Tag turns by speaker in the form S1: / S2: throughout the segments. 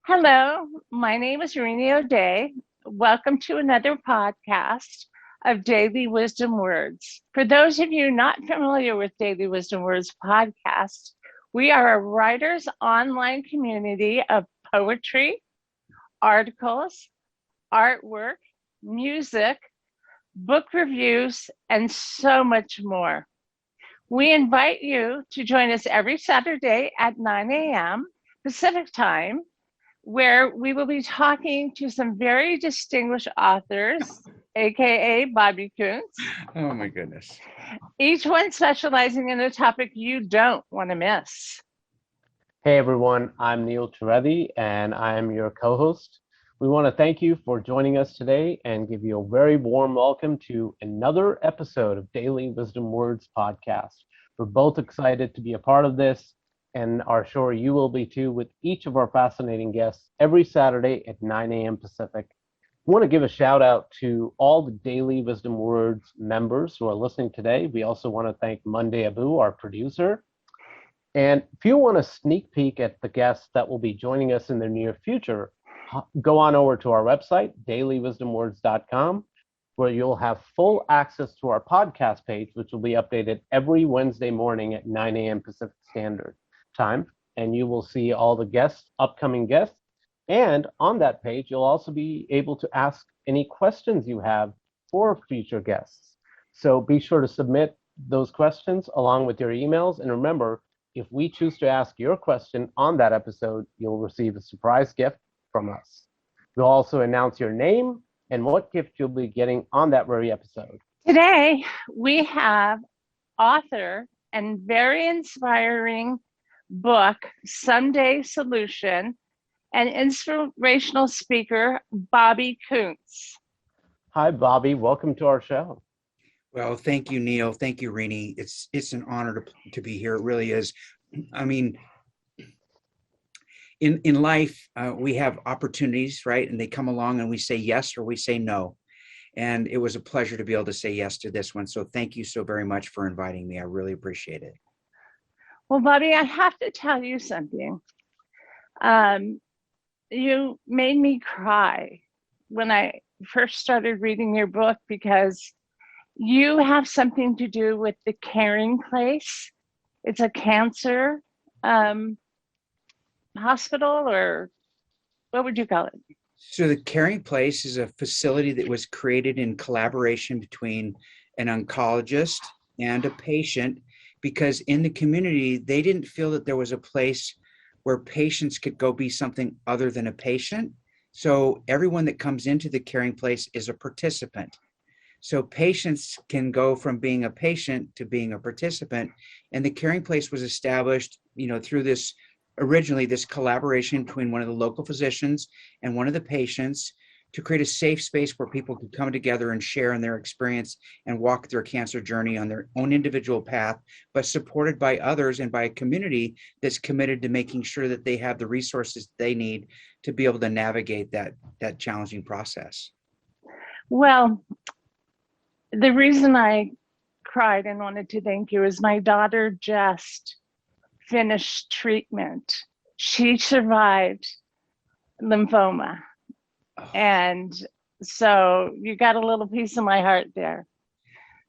S1: Hello, my name is Renee O'Day. Welcome to another podcast of Daily Wisdom Words. For those of you not familiar with Daily Wisdom Words podcast, we are a writers' online community of poetry, articles, artwork, music, book reviews, and so much more. We invite you to join us every Saturday at 9 a.m. Pacific time, where we will be talking to some very distinguished authors, aka Bobby Kountz.
S2: Oh my goodness.
S1: Each one specializing in a topic you don't want to miss.
S3: Hey everyone, I'm Neil Trivedi and I'm your co-host. We want to thank you for joining us today and give you a very warm welcome to another episode of Daily Wisdom Words podcast. We're both excited to be a part of this and are sure you will be too, with each of our fascinating guests every Saturday at 9 a.m. Pacific. We want to give a shout out to all the Daily Wisdom Words members who are listening today. We also want to thank Monday Abu, our producer. And if you want a sneak peek at the guests that will be joining us in the near future, go on over to our website, dailywisdomwords.com, where you'll have full access to our podcast page, which will be updated every Wednesday morning at 9 a.m. Pacific Standard Time. And you will see all the guests, upcoming guests. And on that page, you'll also be able to ask any questions you have for future guests. So be sure to submit those questions along with your emails. And remember, if we choose to ask your question on that episode, you'll receive a surprise gift from us. We'll also announce your name and what gift you'll be getting on that very episode.
S1: Today, we have author and very inspiring book, Someday Solution, and inspirational speaker, Bobby Kountz.
S3: Hi, Bobby. Welcome to our show.
S2: Well, thank you, Neil. Thank you, Renee. It's an honor to be here. It really is. I mean, in life, we have opportunities, right? And they come along and we say yes or we say no. And it was a pleasure to be able to say yes to this one. So thank you so very much for inviting me. I really appreciate it.
S1: Well, Bobby, I have to tell you something. You made me cry when I first started reading your book because you have something to do with the Caring Place. It's a cancer hospital, or what would you call it?
S2: So the Caring Place is a facility that was created in collaboration between an oncologist and a patient, because in the community, they didn't feel that there was a place where patients could go be something other than a patient. So everyone that comes into the Caring Place is a participant. So patients can go from being a patient to being a participant. And the Caring Place was established, through this collaboration between one of the local physicians and one of the patients to create a safe space where people could come together and share in their experience and walk their cancer journey on their own individual path, but supported by others and by a community that's committed to making sure that they have the resources they need to be able to navigate that challenging process.
S1: Well, the reason I cried and wanted to thank you is my daughter just finished treatment. She survived lymphoma. And so you got a little piece of my heart there.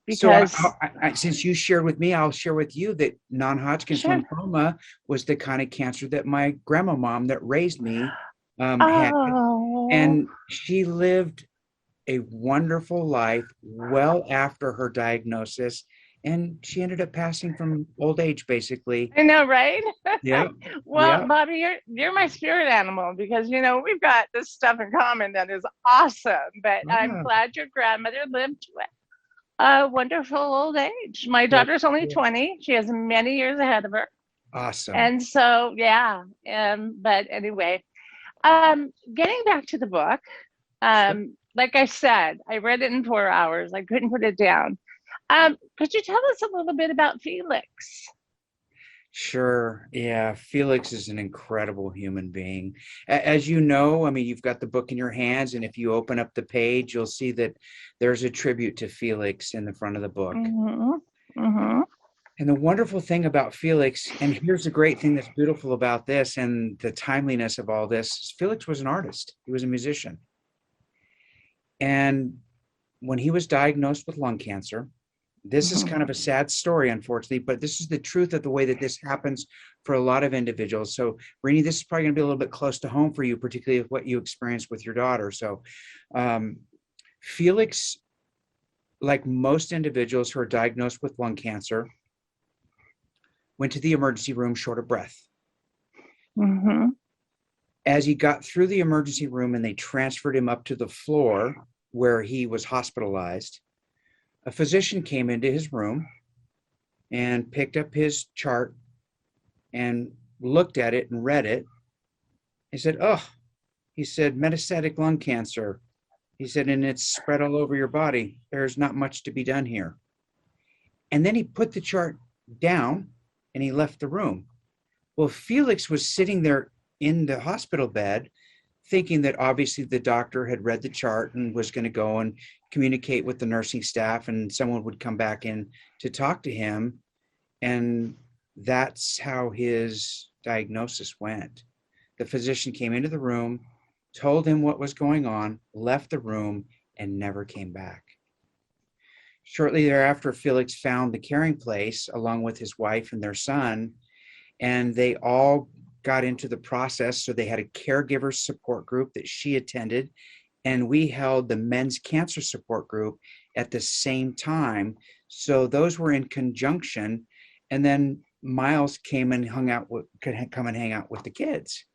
S1: Because
S2: so since you shared with me, I'll share with you that non-Hodgkin's lymphoma was the kind of cancer that my grandma that raised me had. And she lived a wonderful life well after her diagnosis. And she ended up passing from old age, basically.
S1: I know, right?
S2: Yeah.
S1: Well, yeah. Bobby, you're my spirit animal because, we've got this stuff in common that is awesome. But I'm glad your grandmother lived to a wonderful old age. My daughter's only 20. She has many years ahead of her.
S2: Awesome.
S1: And so, yeah. But anyway, getting back to the book, like I said, I read it in 4 hours. I couldn't put it down. Could you tell us a little bit about Felix?
S2: Sure. Yeah. Felix is an incredible human being. As you know, you've got the book in your hands, and if you open up the page, you'll see that there's a tribute to Felix in the front of the book.
S1: Mm-hmm. Mm-hmm.
S2: And the wonderful thing about Felix, and here's the great thing that's beautiful about this and the timeliness of all this, is Felix was an artist. He was a musician. And when he was diagnosed with lung cancer, this is kind of a sad story, unfortunately, but this is the truth of the way that this happens for a lot of individuals. So, Rini, this is probably going to be a little bit close to home for you, particularly with what you experienced with your daughter. So, Felix, like most individuals who are diagnosed with lung cancer, went to the emergency room short of breath.
S1: Mm-hmm.
S2: As he got through the emergency room and they transferred him up to the floor where he was hospitalized, a physician came into his room and picked up his chart and looked at it and read it. He said, "Oh," he said, "metastatic lung cancer." He said, "and it's spread all over your body. There's not much to be done here." And then he put the chart down and he left the room. Well, Felix was sitting there in the hospital bed thinking that obviously the doctor had read the chart and was going to go and communicate with the nursing staff and someone would come back in to talk to him. And that's how his diagnosis went. The physician came into the room, told him what was going on, left the room, and never came back. Shortly thereafter, Felix found the caring place along with his wife and their son, and they all got into the process. So they had a caregiver support group that she attended, and we held the men's cancer support group at the same time. So those were in conjunction. And then Miles came and could come and hang out with the kids.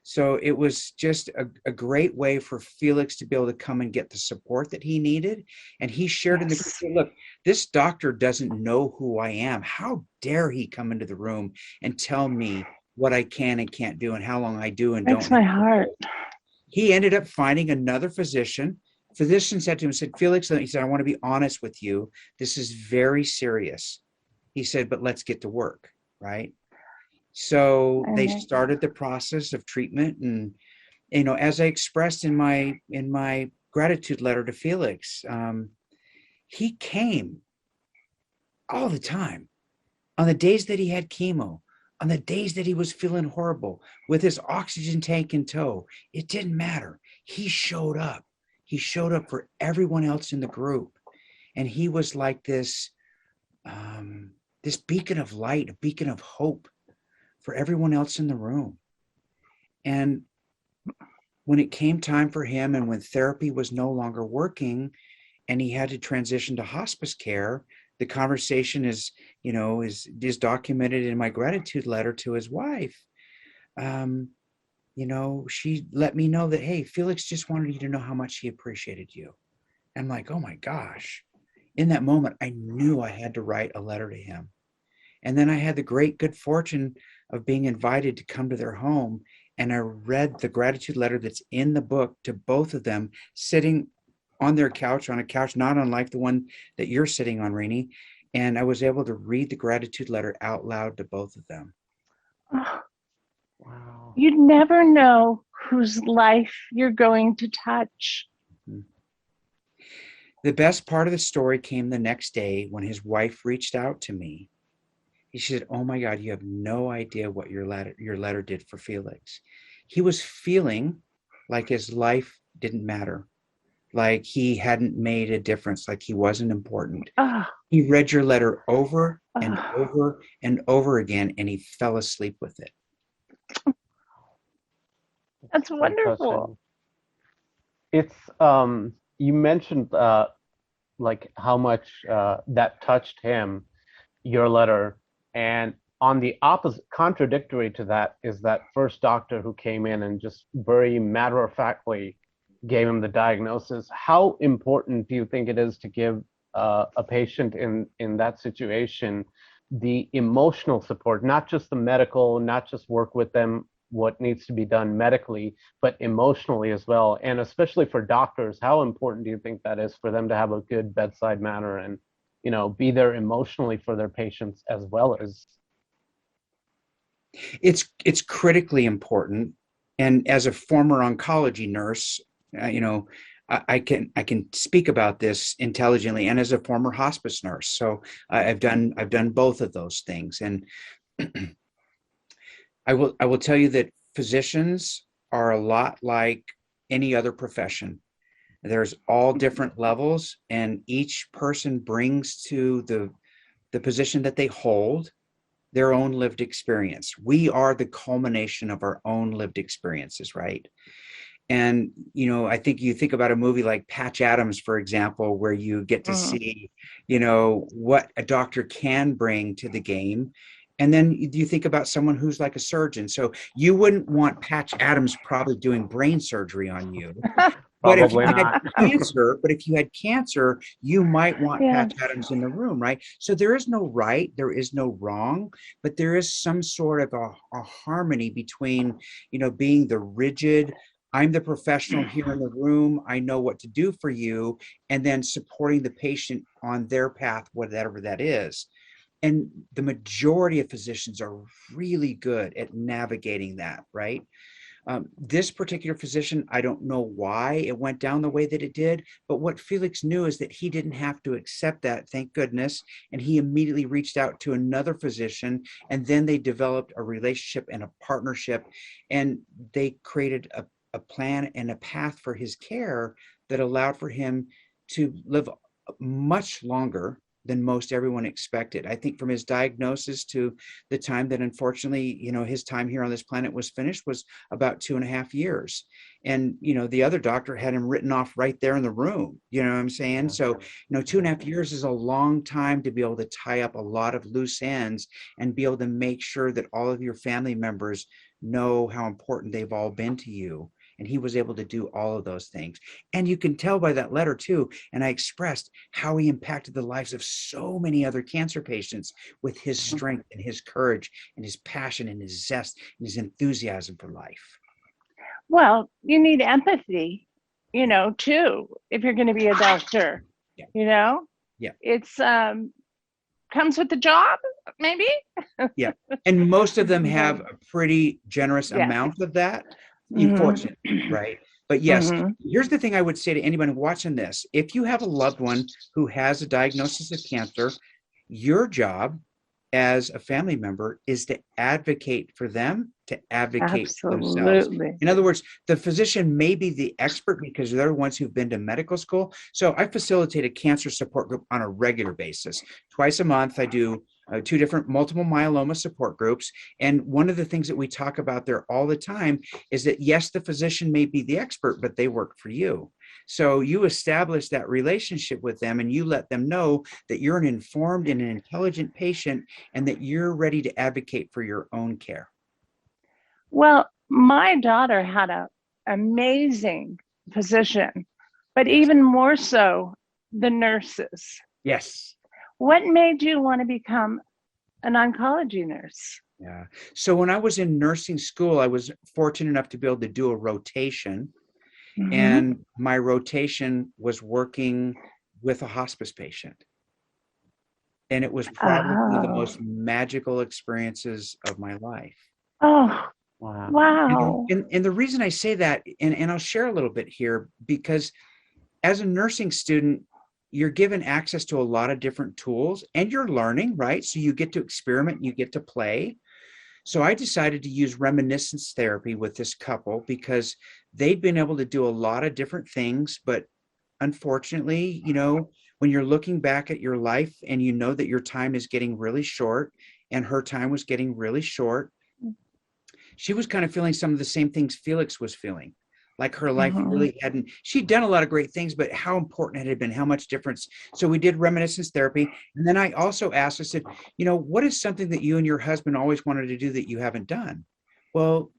S2: So it was just a great way for Felix to be able to come and get the support that he needed. And he shared in the group, "Look, this doctor doesn't know who I am. How dare he come into the room and tell me what I can and can't do and how long I do and don't."
S1: Breaks my heart.
S2: He ended up finding another physician. Physician said to him, said, "Felix," he said, "I want to be honest with you. This is very serious." He said, "But let's get to work," right? So they started the process of treatment. And, as I expressed in my gratitude letter to Felix, he came all the time on the days that he had chemo, on the days that he was feeling horrible, with his oxygen tank in tow. It didn't matter. He showed up. He showed up for everyone else in the group. And he was like this beacon of light, a beacon of hope for everyone else in the room. And when it came time for him, and when therapy was no longer working and he had to transition to hospice care, the conversation is documented in my gratitude letter to his wife. She let me know that, "Hey, Felix just wanted you to know how much he appreciated you." I'm like, oh my gosh. In that moment, I knew I had to write a letter to him. And then I had the great good fortune of being invited to come to their home. And I read the gratitude letter that's in the book to both of them, sitting on their couch, on a couch not unlike the one that you're sitting on, Rini. And I was able to read the gratitude letter out loud to both of them.
S1: Oh,
S3: Wow.
S1: you'd never know whose life you're going to touch.
S2: The best part of the story came the next day when his wife reached out to me. She said, "Oh my God, you have no idea what your letter did for Felix." He was feeling like his life didn't matter, like he hadn't made a difference, like he wasn't important. He read your letter over and over and over again, and he fell asleep with it.
S1: That's wonderful.
S3: It's you mentioned like how much that touched him, your letter. And on the opposite, contradictory to that, is that first doctor who came in and just very matter-of-factly gave him the diagnosis. How important do you think it is to give a patient in that situation the emotional support, not just the medical, not just work with them, what needs to be done medically, but emotionally as well? And especially for doctors, how important do you think that is for them to have a good bedside manner and be there emotionally for their patients as well as?
S2: It's critically important. And as a former oncology nurse, I can speak about this intelligently, and as a former hospice nurse. So I've done both of those things, and I will tell you that physicians are a lot like any other profession. There's all different levels, and each person brings to the position that they hold their own lived experience. We are the culmination of our own lived experiences, right? And, I think you think about a movie like Patch Adams, for example, where you get to
S1: Mhm.
S2: see, what a doctor can bring to the game. And then you think about someone who's like a surgeon. So you wouldn't want Patch Adams probably doing brain surgery on you. But if you
S3: Probably
S2: had
S3: not.
S2: cancer, you might want
S1: Yeah.
S2: Patch Adams in the room, right? So there is no right, there is no wrong, but there is some sort of a harmony between, being the rigid, I'm the professional here in the room, I know what to do for you, and then supporting the patient on their path, whatever that is. And the majority of physicians are really good at navigating that, right? This particular physician, I don't know why it went down the way that it did, but what Felix knew is that he didn't have to accept that, thank goodness. And he immediately reached out to another physician, and then they developed a relationship and a partnership, and they created a plan and a path for his care that allowed for him to live much longer than most everyone expected. I think from his diagnosis to the time that, unfortunately, his time here on this planet was finished was about 2.5 years. And, the other doctor had him written off right there in the room. You know what I'm saying? So, 2.5 years is a long time to be able to tie up a lot of loose ends and be able to make sure that all of your family members know how important they've all been to you. And he was able to do all of those things. And you can tell by that letter too. And I expressed how he impacted the lives of so many other cancer patients with his strength and his courage and his passion and his zest and his enthusiasm for life.
S1: Well, you need empathy, too, if you're going to be a doctor.
S2: Yeah. Yeah.
S1: It's comes with the job, maybe.
S2: Yeah. And most of them have a pretty generous
S1: Yeah.
S2: amount of that. You
S1: Mhm.
S2: fortunate, right? But yes,
S1: Mhm.
S2: here's the thing I would say to anyone watching this. If you have a loved one who has a diagnosis of cancer, your job as a family member is to advocate for them, to advocate for themselves.
S1: Absolutely.
S2: In other words, the physician may be the expert because they're the ones who've been to medical school. So I facilitate a cancer support group on a regular basis. Twice a month, I do 2 different multiple myeloma support groups. And one of the things that we talk about there all the time is that, yes, the physician may be the expert, but they work for you. So you establish that relationship with them, and you let them know that you're an informed and an intelligent patient, and that you're ready to advocate for your own care.
S1: Well, my daughter had an amazing physician, but even more so, the nurses.
S2: Yes.
S1: What made you want to become an oncology nurse?
S2: Yeah. So when I was in nursing school, I was fortunate enough to be able to do a rotation.
S1: Mhm.
S2: And my rotation was working with a hospice patient. And it was probably one of the most magical experiences of my life.
S1: Oh,
S3: Wow.
S1: wow.
S2: And the reason I say that, and I'll share a little bit here, because as a nursing student, you're given access to a lot of different tools and you're learning, right? So you get to experiment, you get to play. So I decided to use reminiscence therapy with this couple because they'd been able to do a lot of different things, but unfortunately, when you're looking back at your life and you know that your time is getting really short and her time was getting really short, she was kind of feeling some of the same things Felix was feeling. Like her life really hadn't, she'd done a lot of great things, but how important it had been, how much difference. So we did reminiscence therapy. And then I also asked, I said, what is something that you and your husband always wanted to do that you haven't done? Well,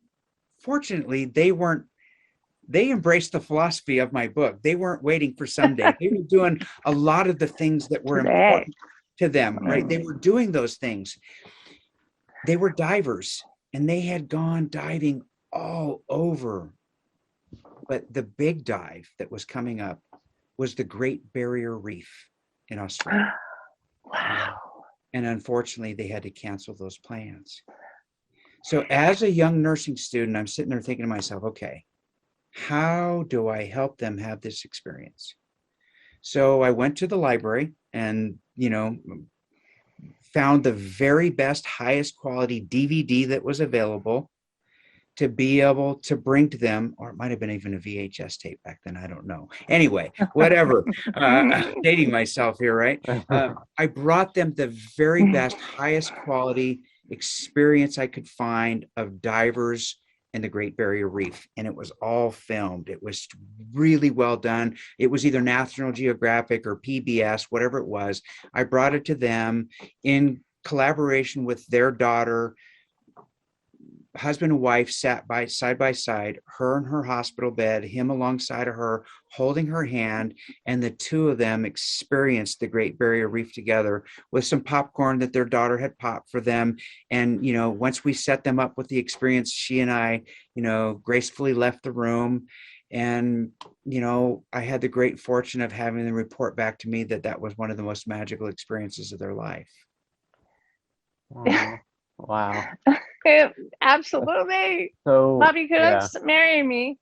S2: fortunately, they embraced the philosophy of my book. They weren't waiting for someday. They were doing a lot of the things that were important to them, right? They were doing those things. They were divers and they had gone diving all over. But the big dive that was coming up was the Great Barrier Reef in Australia.
S1: Wow.
S2: And unfortunately, they had to cancel those plans. So as a young nursing student, I'm sitting there thinking to myself, okay, how do I help them have this experience? So I went to the library and, found the very best, highest quality DVD that was available to be able to bring to them, or it might have been even a VHS tape back then. I don't know. Anyway, whatever. Dating myself here, right? I brought them the very best, highest quality experience I could find of divers in the Great Barrier Reef. And it was all filmed. It was really well done. It was either National Geographic or PBS, whatever it was. I brought it to them in collaboration with their daughter. Husband and wife sat by side, her in her hospital bed, him alongside of her, holding her hand, and the two of them experienced the Great Barrier Reef together with some popcorn that their daughter had popped for them. And, once we set them up with the experience, she and I, gracefully left the room. And, I had the great fortune of having them report back to me that that was one of the most magical experiences of their life.
S3: Wow.
S1: Absolutely.
S3: So,
S1: Bobby Kountz, marry me.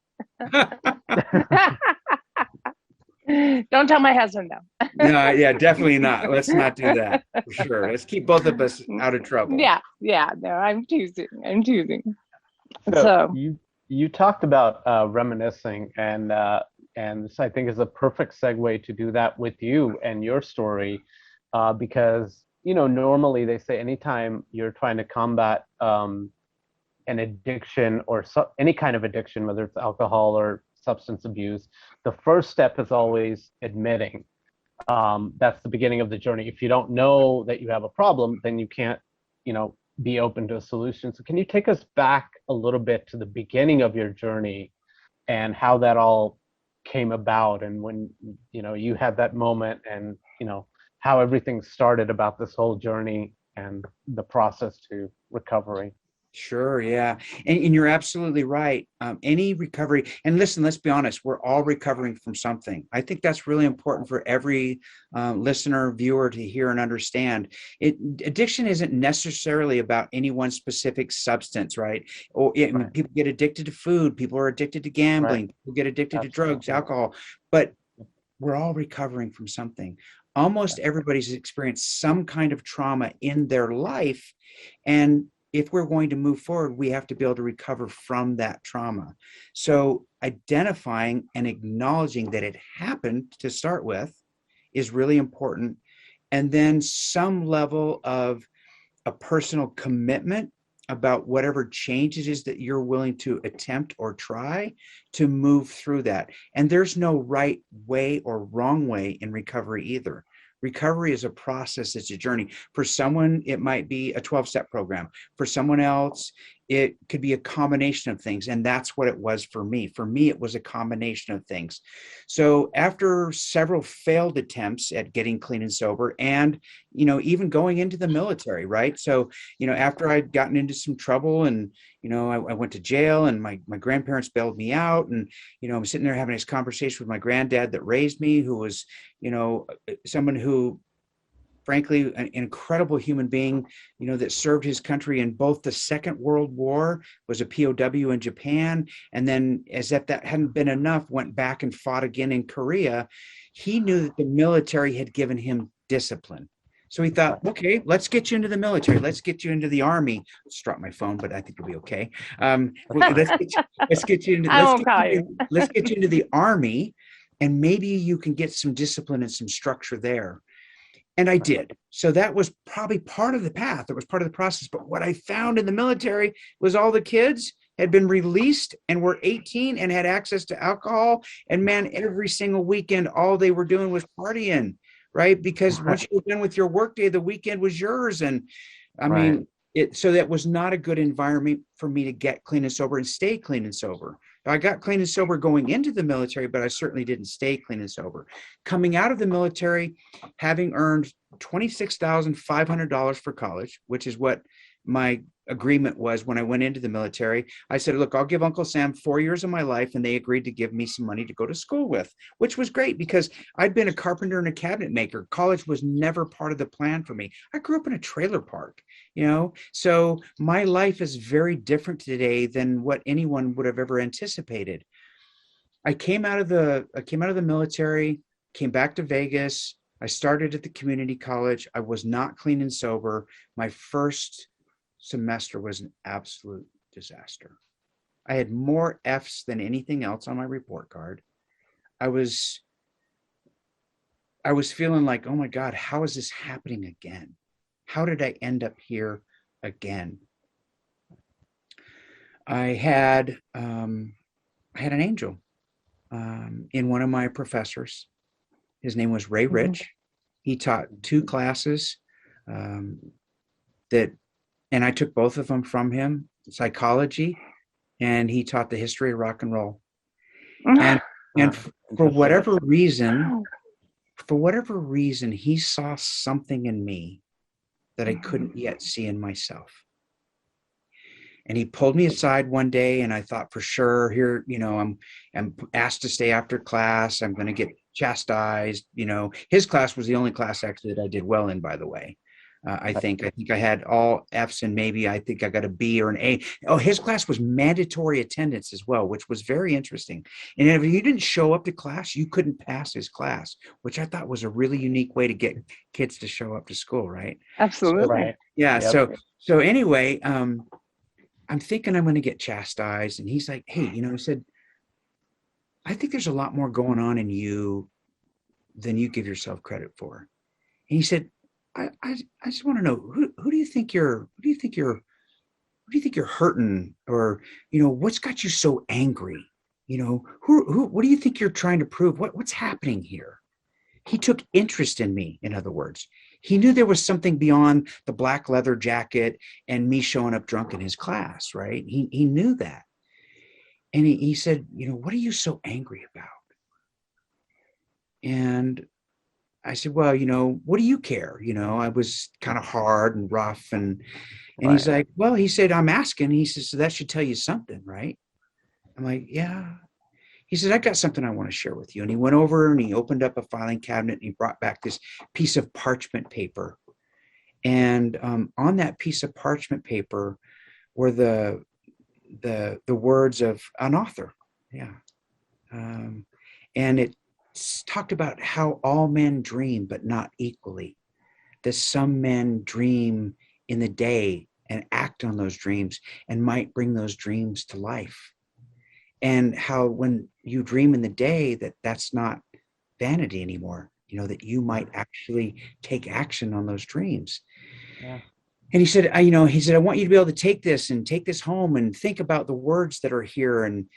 S1: Don't tell my husband though.
S2: No, yeah, definitely not. Let's not do that for sure. Let's keep both of us out of trouble.
S1: Yeah. No, I'm teasing.
S3: So you talked about reminiscing, and this I think is a perfect segue to do that with you and your story, because normally they say anytime you're trying to combat an addiction or any kind of addiction, whether it's alcohol or substance abuse, the first step is always admitting. That's the beginning of the journey. If you don't know that you have a problem, then you can't, be open to a solution. So can you take us back a little bit to the beginning of your journey and how that all came about, and when, you had that moment, and, how everything started about this whole journey and the process to recovery?
S2: Sure, yeah. And you're absolutely right. Any recovery, and listen, let's be honest, we're all recovering from something. I think that's really important for every listener, viewer to hear and understand. Addiction isn't necessarily about any one specific substance, right? Right. People get addicted to food, people are addicted to gambling, people get addicted to drugs, alcohol, but we're all recovering from something. Almost everybody's experienced some kind of trauma in their life, and if we're going to move forward, we have to be able to recover from that trauma. So identifying and acknowledging that it happened to start with is really important. And then some level of a personal commitment about whatever change it is that you're willing to attempt or try to move through that. And there's no right way or wrong way in recovery either. Recovery is a process, it's a journey. For someone, it might be a 12-step program. For someone else, it could be a combination of things. And that's what it was for me. For me, it was a combination of things. So after several failed attempts at getting clean and sober, and, even going into the military, right? So, after I'd gotten into some trouble, and, I went to jail, and my grandparents bailed me out. And, I'm sitting there having this conversation with my granddad that raised me, who was, someone who, frankly, an incredible human being, that served his country in both the Second World War, was a POW in Japan, and then, as if that hadn't been enough, went back and fought again in Korea. He knew that the military had given him discipline. So he thought, okay, let's get you into the military. Let's get you into the Army. Let's drop my phone, but I think it'll be okay. Let's get you into the Army, and maybe you can get some discipline and some structure there. And I did. So that was probably part of the path. It was part of the process. But what I found in the military was all the kids had been released and were 18 and had access to alcohol. And man, every single weekend, all they were doing was partying, right? Because once you were done with your workday, the weekend was yours. And I mean, so that was not a good environment for me to get clean and sober and stay clean and sober. I got clean and sober going into the military, but I certainly didn't stay clean and sober. Coming out of the military, having earned $26,500 for college, which is what my agreement was when I went into the military, I said, look, I'll give Uncle Sam 4 years of my life. And they agreed to give me some money to go to school with, which was great because I'd been a carpenter and a cabinet maker. College was never part of the plan for me. I grew up in a trailer park, so my life is very different today than what anyone would have ever anticipated. I came out of the military, came back to Vegas. I started at the community college. I was not clean and sober. My first semester was an absolute disaster. I had more F's than anything else on my report card. I was feeling like, oh my God, how is this happening again? How did I end up here again? I had an angel in one of my professors. His name was Ray Rich. He taught 2 classes and I took both of them from him, psychology, and he taught the history of rock and roll. And for whatever reason, he saw something in me that I couldn't yet see in myself. And he pulled me aside one day, and I thought, for sure, here, I'm asked to stay after class. I'm going to get chastised. His class was the only class actually that I did well in, by the way. I think I had all F's, and maybe I think I got a B or an A. Oh, his class was mandatory attendance as well, which was very interesting. And if you didn't show up to class, you couldn't pass his class, which I thought was a really unique way to get kids to show up to school, right?
S1: Absolutely.
S2: So, right. Yeah. Yep. So anyway, I'm thinking I'm going to get chastised. And he's like, hey, he said, I think there's a lot more going on in you than you give yourself credit for. And he said, I just want to know, who do you think you're hurting, or, what's got you so angry? What do you think you're trying to prove? What's happening here? He took interest in me, in other words. He knew there was something beyond the black leather jacket and me showing up drunk in his class, right? He knew that. And he said, what are you so angry about? And I said, well, what do you care? I was kind of hard and rough. And right. He's like, well, he said, I'm asking. He says, so that should tell you something, right? I'm like, yeah. He said, I got something I want to share with you. And he went over and he opened up a filing cabinet and he brought back this piece of parchment paper. And on that piece of parchment paper were the words of an author. Yeah. And it talked about how all men dream, but not equally. That some men dream in the day and act on those dreams and might bring those dreams to life. And how when you dream in the day, that's not vanity anymore, that you might actually take action on those dreams. Yeah. And he said, I want you to be able to take this home and think about the words that are here, and,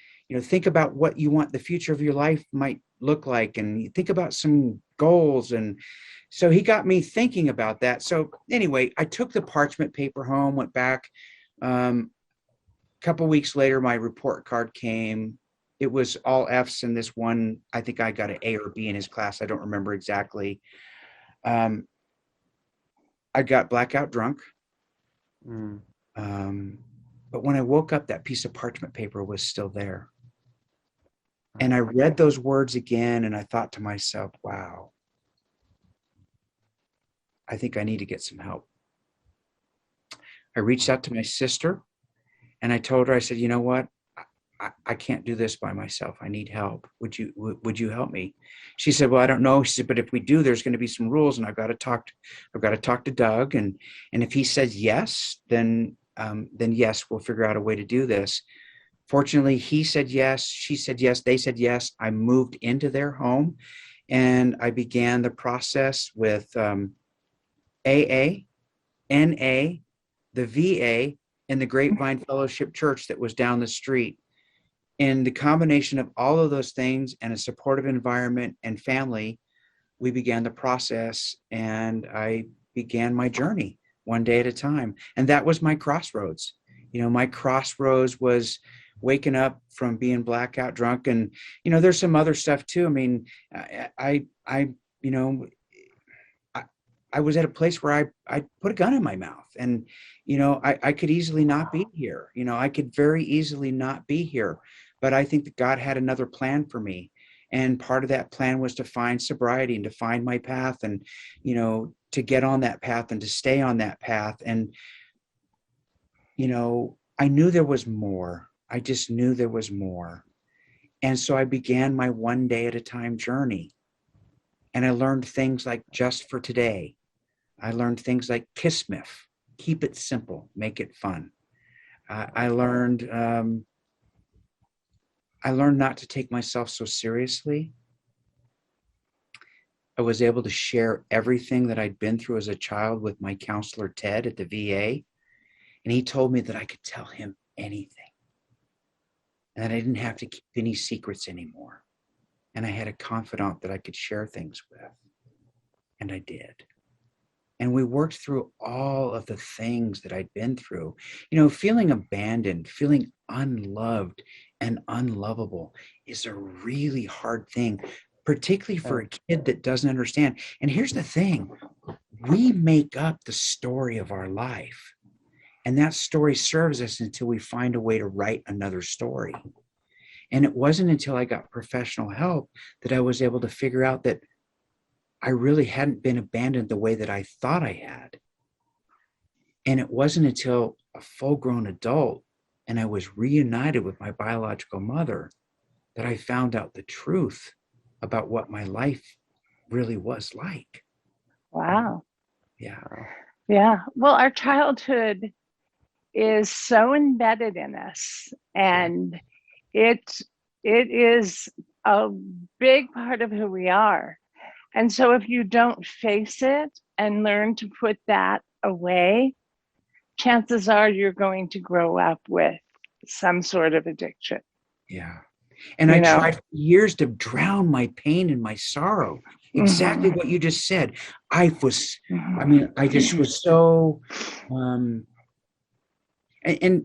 S2: think about what you want the future of your life might look like, and think about some goals. And so he got me thinking about that. So anyway, I took the parchment paper home, went back. A couple of weeks later, my report card came. It was all F's, and this one, I think I got an A or B in his class. I don't remember exactly. I got blackout drunk. But when I woke up, that piece of parchment paper was still there. And I read those words again, and I thought to myself, wow, I think I need to get some help. I reached out to my sister, and I told her, I said, you know what? I can't do this by myself. I need help. Would you help me? She said, well, I don't know. She said, but if we do, there's going to be some rules, and I've got to talk to Doug. And if he says yes, then yes, we'll figure out a way to do this. Fortunately, he said yes, she said yes, they said yes. I moved into their home, and I began the process with AA, NA, the VA, and the Grapevine Fellowship Church that was down the street. And the combination of all of those things and a supportive environment and family, we began the process, and I began my journey one day at a time. And that was my crossroads. My crossroads was waking up from being blackout drunk. And, there's some other stuff too. I mean, I was at a place where I put a gun in my mouth, and, I could easily not be here. I could very easily not be here, but I think that God had another plan for me. And part of that plan was to find sobriety and to find my path, and, to get on that path and to stay on that path. And, I knew there was more. I just knew there was more. And so I began my one day at a time journey. And I learned things like just for today. I learned things like Kismiff, keep it simple, make it fun. I learned not to take myself so seriously. I was able to share everything that I'd been through as a child with my counselor, Ted, at the VA. And he told me that I could tell him anything and that I didn't have to keep any secrets anymore. And I had a confidant that I could share things with. And I did. And we worked through all of the things that I'd been through. You know, feeling abandoned, feeling unloved and unlovable is a really hard thing, particularly for a kid that doesn't understand. And here's the thing, we make up the story of our life. And that story serves us until we find a way to write another story. And it wasn't until I got professional help that I was able to figure out that I really hadn't been abandoned the way that I thought I had. And it wasn't until a full-grown adult and I was reunited with my biological mother that I found out the truth about what my life really was like.
S1: Wow.
S2: Yeah.
S1: Yeah. Well, our childhood is so embedded in us, and it is a big part of who we are. And so if you don't face it and learn to put that away, chances are you're going to grow up with some sort of addiction.
S2: Yeah. And I tried for years to drown my pain and my sorrow. Exactly what you just said. I just was so, and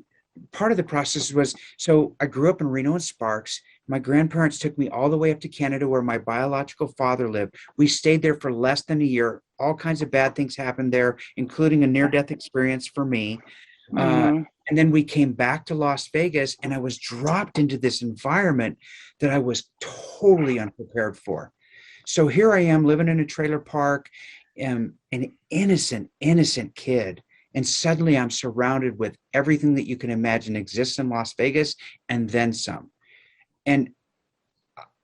S2: part of the process was, so I grew up in Reno and Sparks. My grandparents took me all the way up to Canada where my biological father lived. We stayed there for less than a year. All kinds of bad things happened there, including a near-death experience for me. And then we came back to Las Vegas, and I was dropped into this environment that I was totally unprepared for. So here I am living in a trailer park, an innocent kid. And suddenly I'm surrounded with everything that you can imagine exists in Las Vegas and then some. And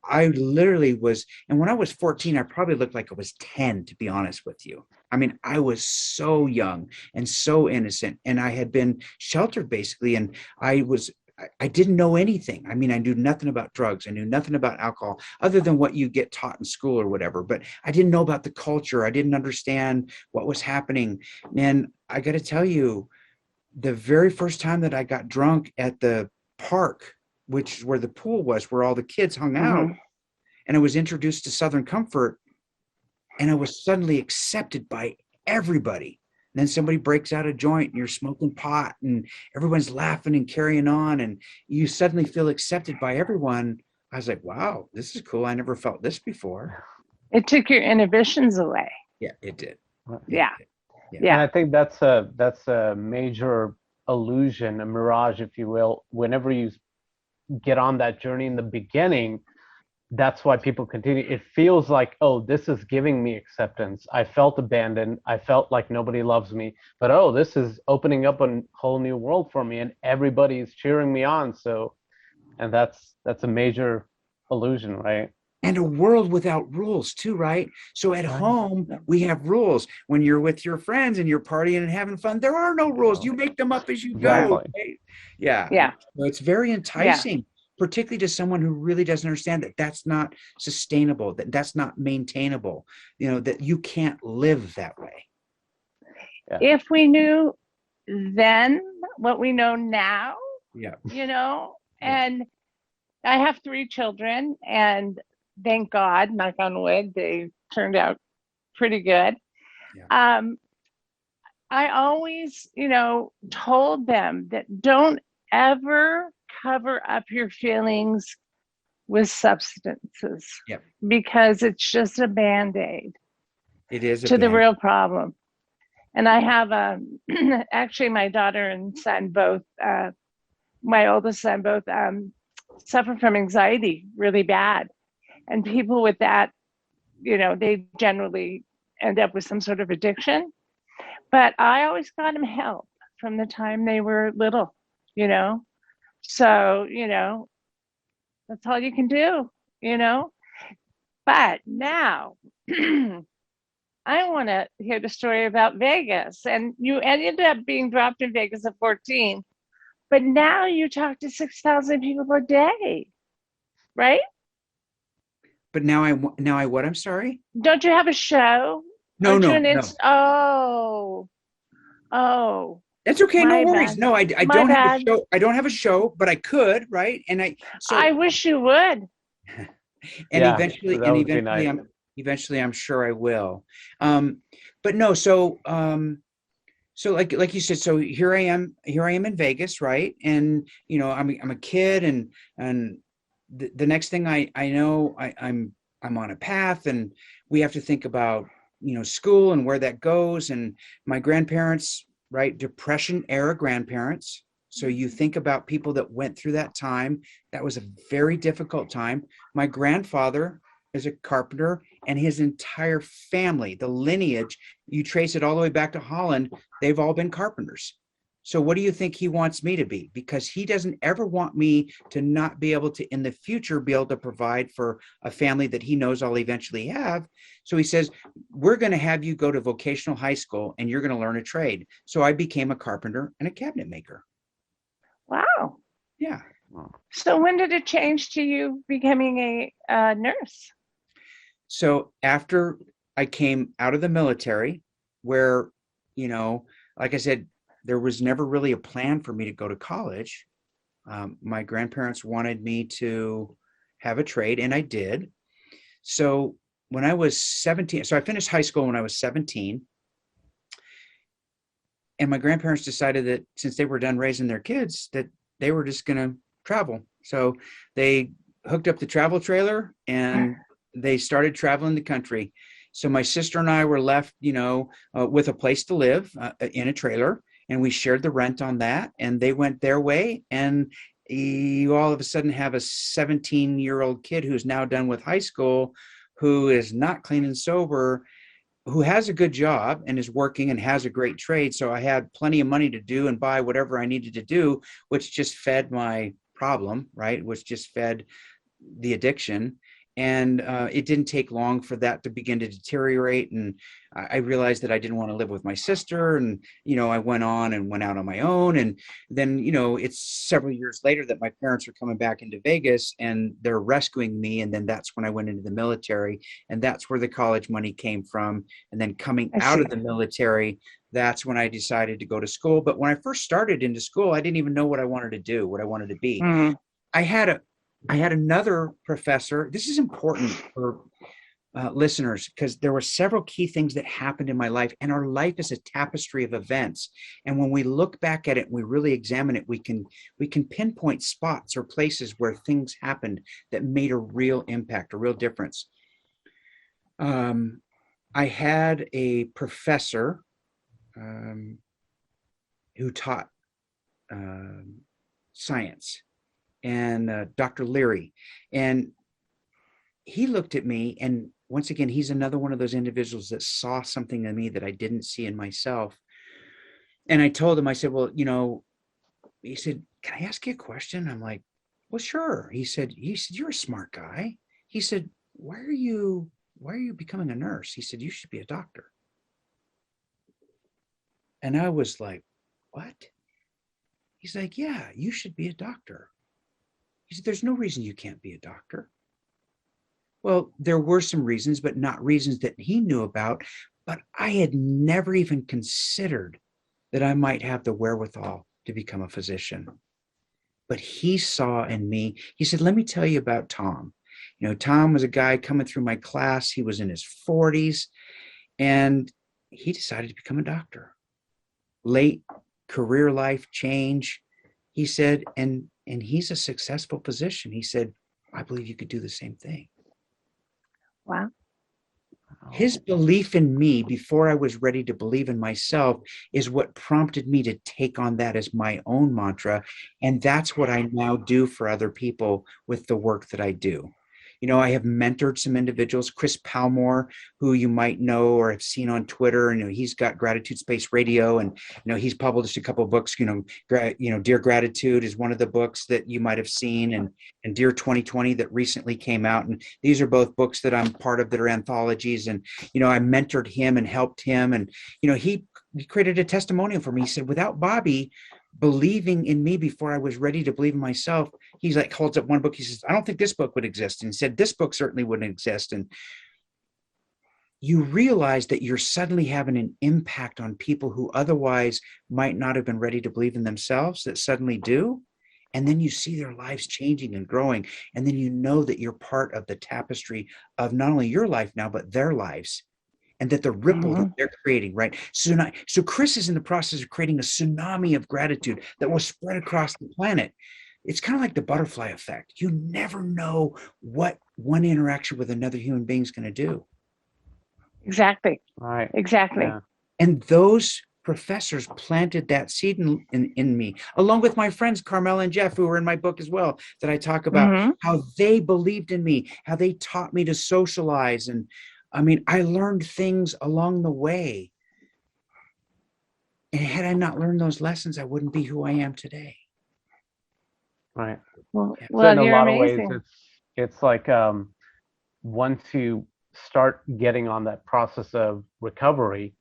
S2: I literally was, and when I was 14, I probably looked like I was 10, to be honest with you. I mean, I was so young and so innocent, and I had been sheltered basically. And I didn't know anything. I mean, I knew nothing about drugs. I knew nothing about alcohol other than what you get taught in school or whatever, but I didn't know about the culture. I didn't understand what was happening. And I got to tell you, the very first time that I got drunk at the park, which is where the pool was, where all the kids hung out, and I was introduced to Southern Comfort, and I was suddenly accepted by everybody. And then somebody breaks out a joint and you're smoking pot and everyone's laughing and carrying on, and you suddenly feel accepted by everyone. I was like, wow, this is cool. I never felt this before.
S1: It took your inhibitions away.
S2: Yeah, it did.
S1: Yeah.
S3: And I think that's a major illusion, a mirage, if you will. Whenever you get on that journey in the beginning, that's why people continue. It feels like, oh, this is giving me acceptance. I felt abandoned. I felt like nobody loves me. But oh, this is opening up a whole new world for me, and everybody's cheering me on. So, and that's a major illusion, right?
S2: And a world without rules too, right? So at home, we have rules. When you're with your friends and you're partying and having fun, there are no rules. You make them up as you go. Right? Yeah. So it's very enticing, particularly to someone who really doesn't understand that that's not sustainable, that that's not maintainable, that you can't live that way.
S3: Yeah.
S1: If we knew then what we know now, and I have 3 children, and thank God, knock on wood, they turned out pretty good. Yeah. I always, told them that don't ever cover up your feelings with substances, because it's just a Band-Aid.
S2: It is
S1: to the real problem. And I have actually my daughter and son both, my oldest son both suffer from anxiety really bad. And people with that, they generally end up with some sort of addiction. But I always got them help from the time they were little, So, That's all you can do, you know? But now I want to hear the story about Vegas. And you ended up being dropped in Vegas at 14, but now you talk to 6,000 people a day, right?
S2: But now I what? I'm sorry.
S1: Don't you have a show?
S2: No,
S1: Aren't you
S2: no,
S1: an
S2: no.
S1: oh,
S2: That's okay. No
S1: my
S2: worries.
S1: bad.
S2: No, I
S1: My
S2: don't have a
S1: bad.
S2: show. I don't have a show, but I could, right?
S1: I wish you would.
S2: And
S3: Yeah, that would be nice.
S2: eventually I'm sure I will. But no, so like you said, so here I am in Vegas, right? And I'm a kid, and the next thing I know, I'm on a path, and we have to think about school and where that goes. And my grandparents, right, Depression era grandparents. So you think about people that went through that time. That was a very difficult time. My grandfather is a carpenter, and his entire family, the lineage, you trace it all the way back to Holland, they've all been carpenters. So what do you think he wants me to be? Because he doesn't ever want me to not be able to, in the future, be able to provide for a family that he knows I'll eventually have. So he says, we're going to have you go to vocational high school and you're going to learn a trade. So I became a carpenter and a cabinet maker.
S1: Wow.
S2: Yeah.
S1: So when did it change to you becoming a nurse?
S2: So after I came out of the military, where, like I said, there was never really a plan for me to go to college. My grandparents wanted me to have a trade, and I did. So when I was 17, so I finished high school when I was 17. And my grandparents decided that since they were done raising their kids, that they were just going to travel. So they hooked up the travel trailer and they started traveling the country. So my sister and I were left, with a place to live in a trailer, and we shared the rent on that, and they went their way. And you all of a sudden have a 17-year-old kid who's now done with high school, who is not clean and sober, who has a good job and is working and has a great trade. So I had plenty of money to do and buy whatever I needed to do, which just fed my problem, right? Which just fed the addiction. And it didn't take long for that to begin to deteriorate. And I realized that I didn't want to live with my sister. And, I went on and went out on my own. And then, it's several years later that my parents are coming back into Vegas and they're rescuing me. And then that's when I went into the military. And that's where the college money came from. And then coming out of the military, that's when I decided to go to school. But when I first started into school, I didn't even know what I wanted to do, what I wanted to be.
S1: Mm-hmm.
S2: I had another professor. This is important for listeners, because there were several key things that happened in my life, and our life is a tapestry of events. And when we look back at it and we really examine it, we can pinpoint spots or places where things happened that made a real impact, a real difference. I had a professor who taught science, and Dr. Leary. And he looked at me, and once again, he's another one of those individuals that saw something in me that I didn't see in myself. And I told him, I said, well, he said, can I ask you a question? I'm like, well, sure. He said, you're a smart guy. He said, why are you becoming a nurse? He said, you should be a doctor. And I was like, what? He's like, yeah, you should be a doctor. He said, there's no reason you can't be a doctor. Well, there were some reasons, but not reasons that he knew about. But I had never even considered that I might have the wherewithal to become a physician. But he saw in me, he said, let me tell you about Tom. Tom was a guy coming through my class. He was in his 40s, and he decided to become a doctor. Late career life change, he said, and he's a successful physician. He said, I believe you could do the same thing.
S1: Wow.
S2: His belief in me before I was ready to believe in myself is what prompted me to take on that as my own mantra. And that's what I now do for other people with the work that I do. I have mentored some individuals, Chris Palmore, who you might know or have seen on Twitter, and he's got Gratitude Space Radio, and he's published a couple of books. Dear Gratitude is one of the books that you might have seen, and Dear 2020 that recently came out, and these are both books that I'm part of that are anthologies. And I mentored him and helped him, and he created a testimonial for me. He said, without Bobby believing in me before I was ready to believe in myself, he's like, holds up one book. He says, I don't think this book would exist. And he said, this book certainly wouldn't exist. And you realize that you're suddenly having an impact on people who otherwise might not have been ready to believe in themselves, that suddenly do. And then you see their lives changing and growing. And then you know that you're part of the tapestry of not only your life now, but their lives. And that the ripple that they're creating, right? So Chris is in the process of creating a tsunami of gratitude that will spread across the planet. It's kind of like the butterfly effect. You never know what one interaction with another human being is going to do.
S1: Exactly.
S3: Right.
S1: Exactly.
S3: Yeah.
S2: And those professors planted that seed in me, along with my friends Carmel and Jeff, who are in my book as well, that I talk about how they believed in me, how they taught me to socialize. And I learned things along the way. And had I not learned those lessons, I wouldn't be who I am today.
S3: Right.
S1: Well,
S3: So in a
S1: you're
S3: lot
S1: amazing.
S3: of ways, it's like once you start getting on that process of recovery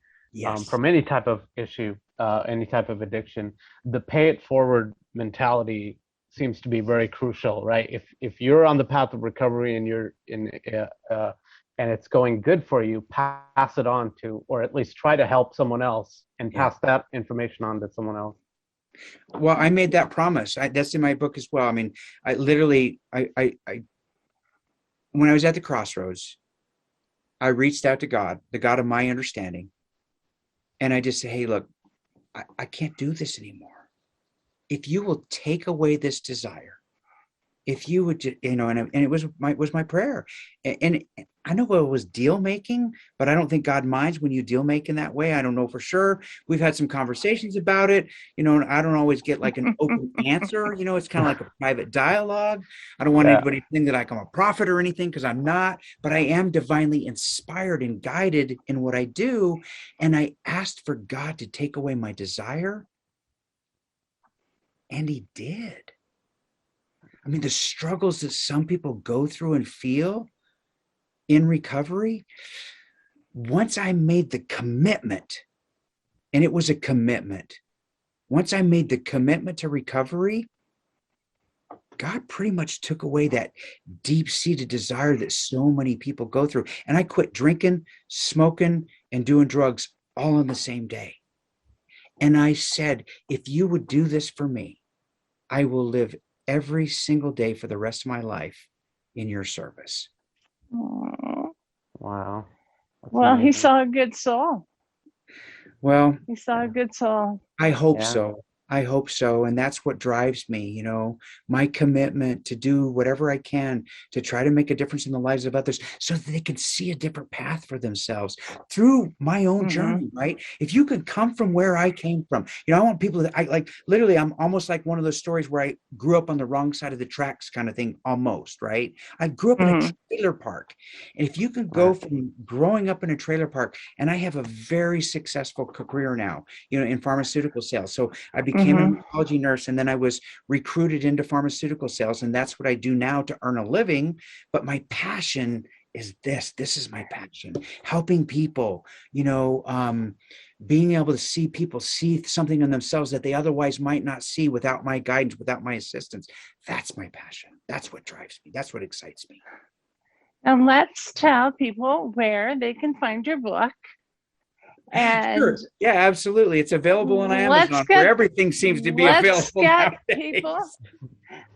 S3: from any type of issue, any type of addiction, the pay it forward mentality seems to be very crucial, right? If you're on the path of recovery and you're and it's going good for you, pass it on to, or at least try to help someone else and pass that information on to someone else.
S2: Well, I made that promise. That's in my book as well. I literally, when I was at the crossroads, I reached out to God, the God of my understanding. And I just said, hey, look, I can't do this anymore. If you will take away this desire, if you would, and it was my prayer. And I know it was deal making, but I don't think God minds when you deal make in that way. I don't know for sure. We've had some conversations about it, and I don't always get like an open answer. It's kind of like a private dialogue. I don't want anybody to think that I'm a prophet or anything, because I'm not, but I am divinely inspired and guided in what I do. And I asked for God to take away my desire, and he did. The struggles that some people go through and feel in recovery, once I made the commitment, and it was a commitment, once I made the commitment to recovery, God pretty much took away that deep-seated desire that so many people go through. And I quit drinking, smoking, and doing drugs all on the same day. And I said, if you would do this for me, I will live every single day for the rest of my life in your service.
S1: Aww.
S3: Wow.
S1: Well, he saw a good soul.
S2: Well,
S1: He saw a good soul.
S2: I hope so. I hope so. And that's what drives me, my commitment to do whatever I can to try to make a difference in the lives of others so that they can see a different path for themselves through my own journey, right? If you could come from where I came from, I want people that literally, I'm almost like one of those stories where I grew up on the wrong side of the tracks kind of thing, almost, right? I grew up in a trailer park. And if you could go from growing up in a trailer park, and I have a very successful career now, in pharmaceutical sales. So I became an oncology nurse, and then I was recruited into pharmaceutical sales, and that's what I do now to earn a living. But my passion is this is my passion, helping people, being able to see people see something in themselves that they otherwise might not see without my guidance, without my assistance. That's my passion. That's what drives me. That's what excites me.
S1: And let's tell people where they can find your book. And
S2: sure. Yeah, absolutely. It's available on Amazon, where everything seems to be available nowadays.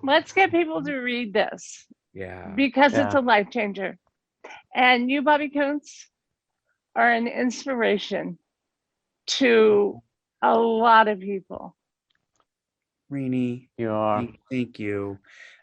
S1: Let's get people to read this.
S2: Yeah.
S1: Because it's a life changer. And you, Bobby Kountz, are an inspiration to a lot of people.
S2: Rini,
S3: you are.
S2: Thank you.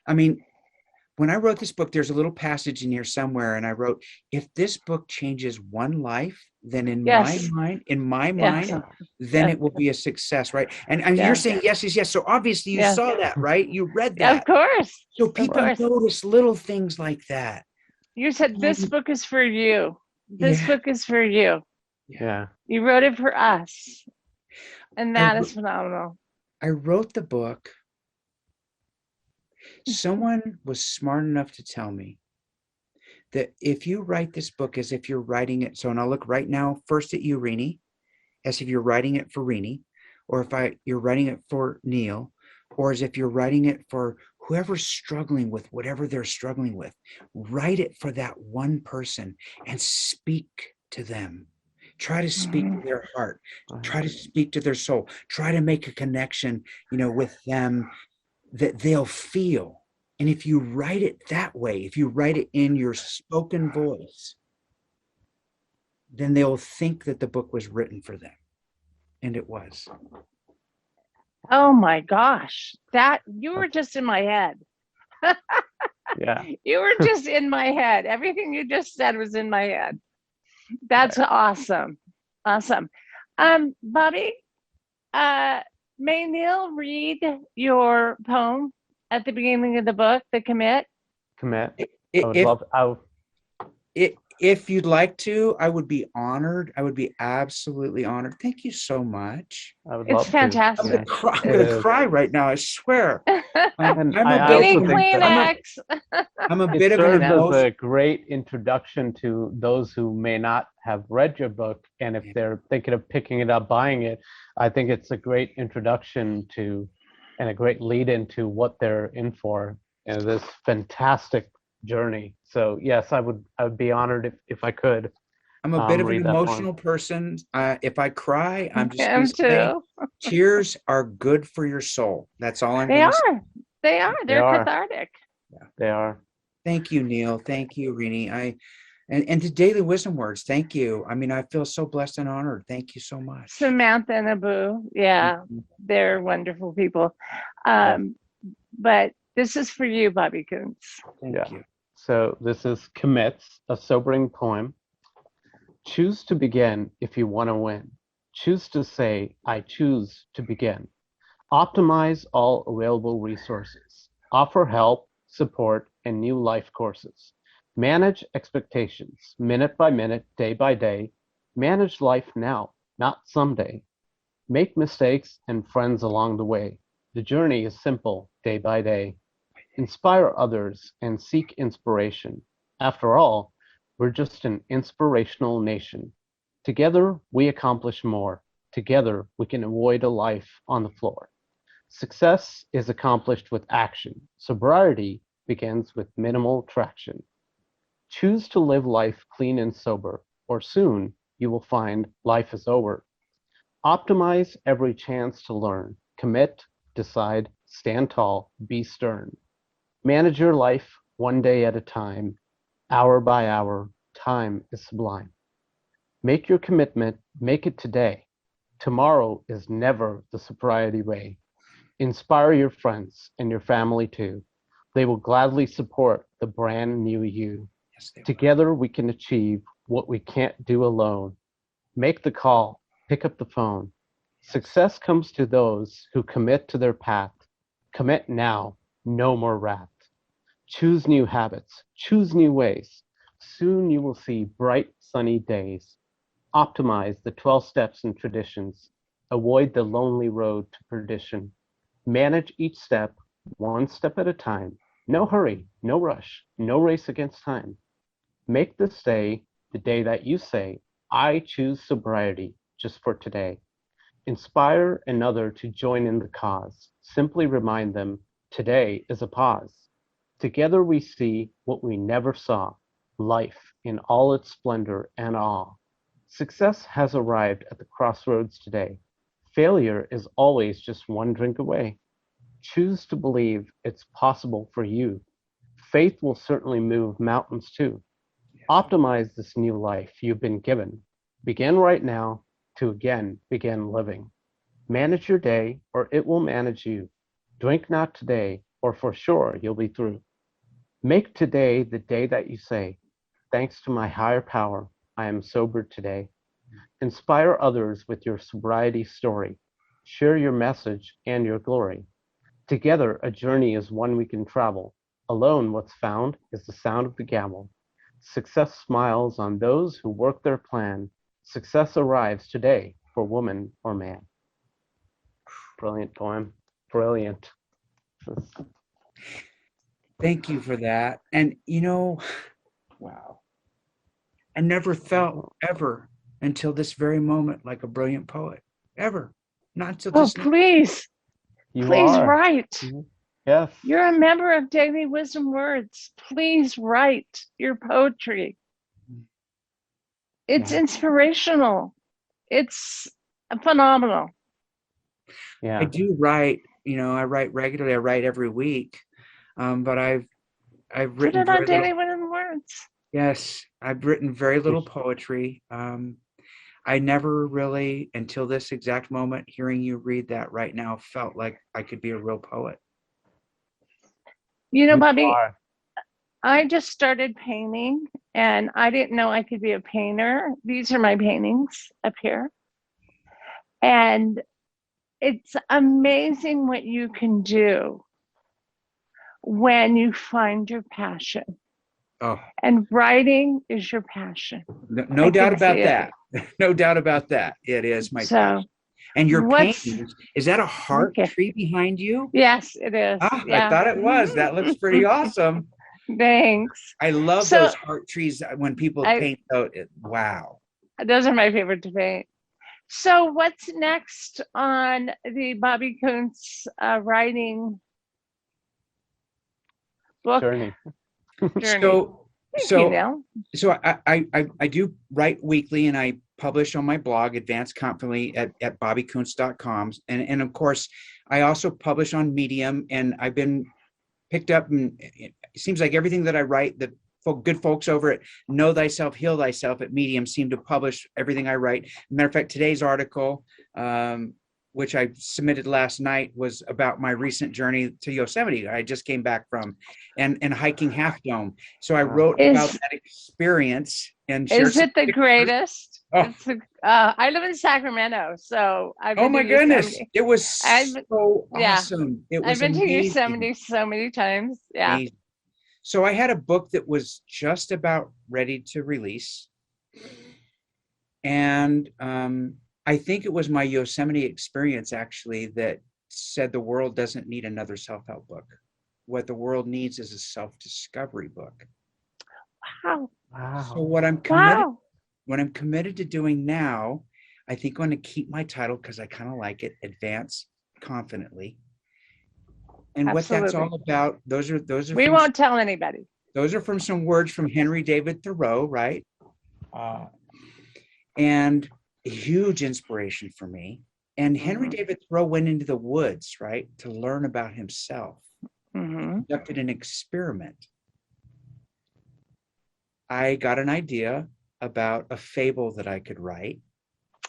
S2: When I wrote this book, there's a little passage in here somewhere, and I wrote, if this book changes one life, then in my mind, then it will be a success, right? And you're saying yes. So obviously you saw that, right? You read that.
S1: Of course.
S2: So people notice little things like that.
S1: You said this book is for you. This book is for you.
S3: Yeah.
S1: You wrote it for us. And that is phenomenal.
S2: I wrote the book. Someone was smart enough to tell me that if you write this book as if you're writing it, so, and I'll look right now first at you, Rini, as if you're writing it for Rini, or if you're writing it for Neil, or as if you're writing it for whoever's struggling with whatever they're struggling with. Write it for that one person and speak to them. Try to speak to their heart. Try to speak to their soul. Try to make a connection, with them that they'll feel. And if you write it that way, if you write it in your spoken voice, then they'll think that the book was written for them. And it was.
S1: Oh my gosh. You were just in my head.
S3: Yeah.
S1: You were just in my head. Everything you just said was in my head. That's awesome. Awesome. Bobby, may Neil read your poem at the beginning of the book, The Commit?
S3: Commit.
S2: If you'd like to, I would be honored. I would be absolutely honored. Thank you so much.
S3: I would
S1: It's
S3: love
S1: fantastic.
S2: I'm going to cry right now, I swear. I'm a bit of an
S3: emotional. As a great introduction to those who may not have read your book, and if they're thinking of picking it up, buying it, I think it's a great introduction to, and a great lead into what they're in for, this fantastic journey. So yes, I would be honored if I could.
S2: I'm a bit of an emotional person. If I cry, I'm just
S1: going to say,
S2: tears are good for your soul. That's all I'm
S1: going
S2: to say.
S1: They are. They're cathartic.
S3: Yeah, they are.
S2: Thank you, Neil. Thank you, Rini. And to Daily Wisdom Words, thank you. I mean, I feel so blessed and honored. Thank you so much.
S1: Samantha and Abu. Yeah, they're wonderful people. But this is for you, Bobby Kountz.
S2: Thank you.
S3: So this is Commits, a sobering poem. Choose to begin if you want to win. Choose to say, I choose to begin. Optimize all available resources. Offer help, support, and new life courses. Manage expectations, minute by minute, day by day. Manage life now, not someday. Make mistakes and friends along the way. The journey is simple, day by day. Inspire others and seek inspiration. After all, we're just an inspirational nation. Together, we accomplish more. Together, we can avoid a life on the floor. Success is accomplished with action. Sobriety begins with minimal traction. Choose to live life clean and sober, or soon you will find life is over. Optimize every chance to learn. Commit, decide, stand tall, be stern. Manage your life one day at a time, hour by hour. Time is sublime. Make your commitment, make it today. Tomorrow is never the sobriety way. Inspire your friends and your family too. They will gladly support the brand new you.
S2: Yes,
S3: Together we can achieve what we can't do alone. Make the call, pick up the phone. Success comes to those who commit to their path. Commit now, no more wrath. Choose new habits, choose new ways. Soon you will see bright, sunny days. Optimize the 12 steps and traditions. Avoid the lonely road to perdition. Manage each step, one step at a time. No hurry, no rush, no race against time. Make this day the day that you say, I choose sobriety just for today. Inspire another to join in the cause. Simply remind them, today is a pause. Together we see what we never saw, life in all its splendor and awe. Success has arrived at the crossroads today. Failure is always just one drink away. Choose to believe it's possible for you. Faith will certainly move mountains too. Optimize this new life you've been given. Begin right now to again begin living. Manage your day or it will manage you. Drink not today or for sure you'll be through. Make today the day that you say, thanks to my higher power, I am sober today. Inspire others with your sobriety story. Share your message and your glory. Together, a journey is one we can travel. Alone, what's found is the sound of the gavel. Success smiles on those who work their plan. Success arrives today for woman or man. Brilliant poem. Brilliant.
S2: Thank you for that. And wow. I never felt ever until this very moment like a brilliant poet. Ever. Not until
S1: Oh,
S2: just now.
S1: please write.
S3: Mhm. Yes.
S1: You're a member of Daily Wisdom Words. Please write your poetry. It's inspirational. It's phenomenal.
S3: Yeah.
S2: I do write, I write regularly. I write every week. But I've
S1: Put
S2: written
S1: it on
S2: very
S1: Daily
S2: little.
S1: Wisdom Words.
S2: Yes, I've written very little poetry. I never really, until this exact moment, hearing you read that right now, felt like I could be a real poet.
S1: Bobby, I just started painting and I didn't know I could be a painter. These are my paintings up here. And it's amazing what you can do when you find your passion.
S2: Oh,
S1: and writing is your passion.
S2: no doubt about that. No doubt about that. It is my passion. And your paintings, is that a heart tree behind you?
S1: Yes, it is.
S2: Ah,
S1: yeah.
S2: I thought it was. That looks pretty awesome.
S1: Thanks.
S2: I love those heart trees when people paint those. Wow.
S1: Those are my favorite to paint. So what's next on the Bobby Kountz writing book
S3: journey?
S2: So I do write weekly, and I publish on my blog, Advance Confidently, at bobbykountz.com. And of course, I also publish on Medium, and I've been picked up, and it seems like everything that I write, the good folks over at Know Thyself, Heal Thyself at Medium seem to publish everything I write. Matter of fact, today's article, which I submitted last night, was about my recent journey to Yosemite. I just came back from, and hiking Half Dome. So I wrote about that experience. And
S1: is it the greatest? Oh. I live in Sacramento, so I've been
S2: my goodness, it was so awesome. It was
S1: I've been to Yosemite so many times. Yeah.
S2: Amazing. So I had a book that was just about ready to release, and I think it was my Yosemite experience actually that said the world doesn't need another self-help book. What the world needs is a self-discovery book.
S1: Wow.
S2: So what I'm committed to doing now, I think I'm going to keep my title because I kind of like it, Advance Confidently. And what that's all about, those are.
S1: We won't tell anybody.
S2: Those are from some words from Henry David Thoreau, right? And a huge inspiration for me. And Henry David Thoreau went into the woods, right, to learn about himself. Conducted an experiment. I got an idea about a fable that I could write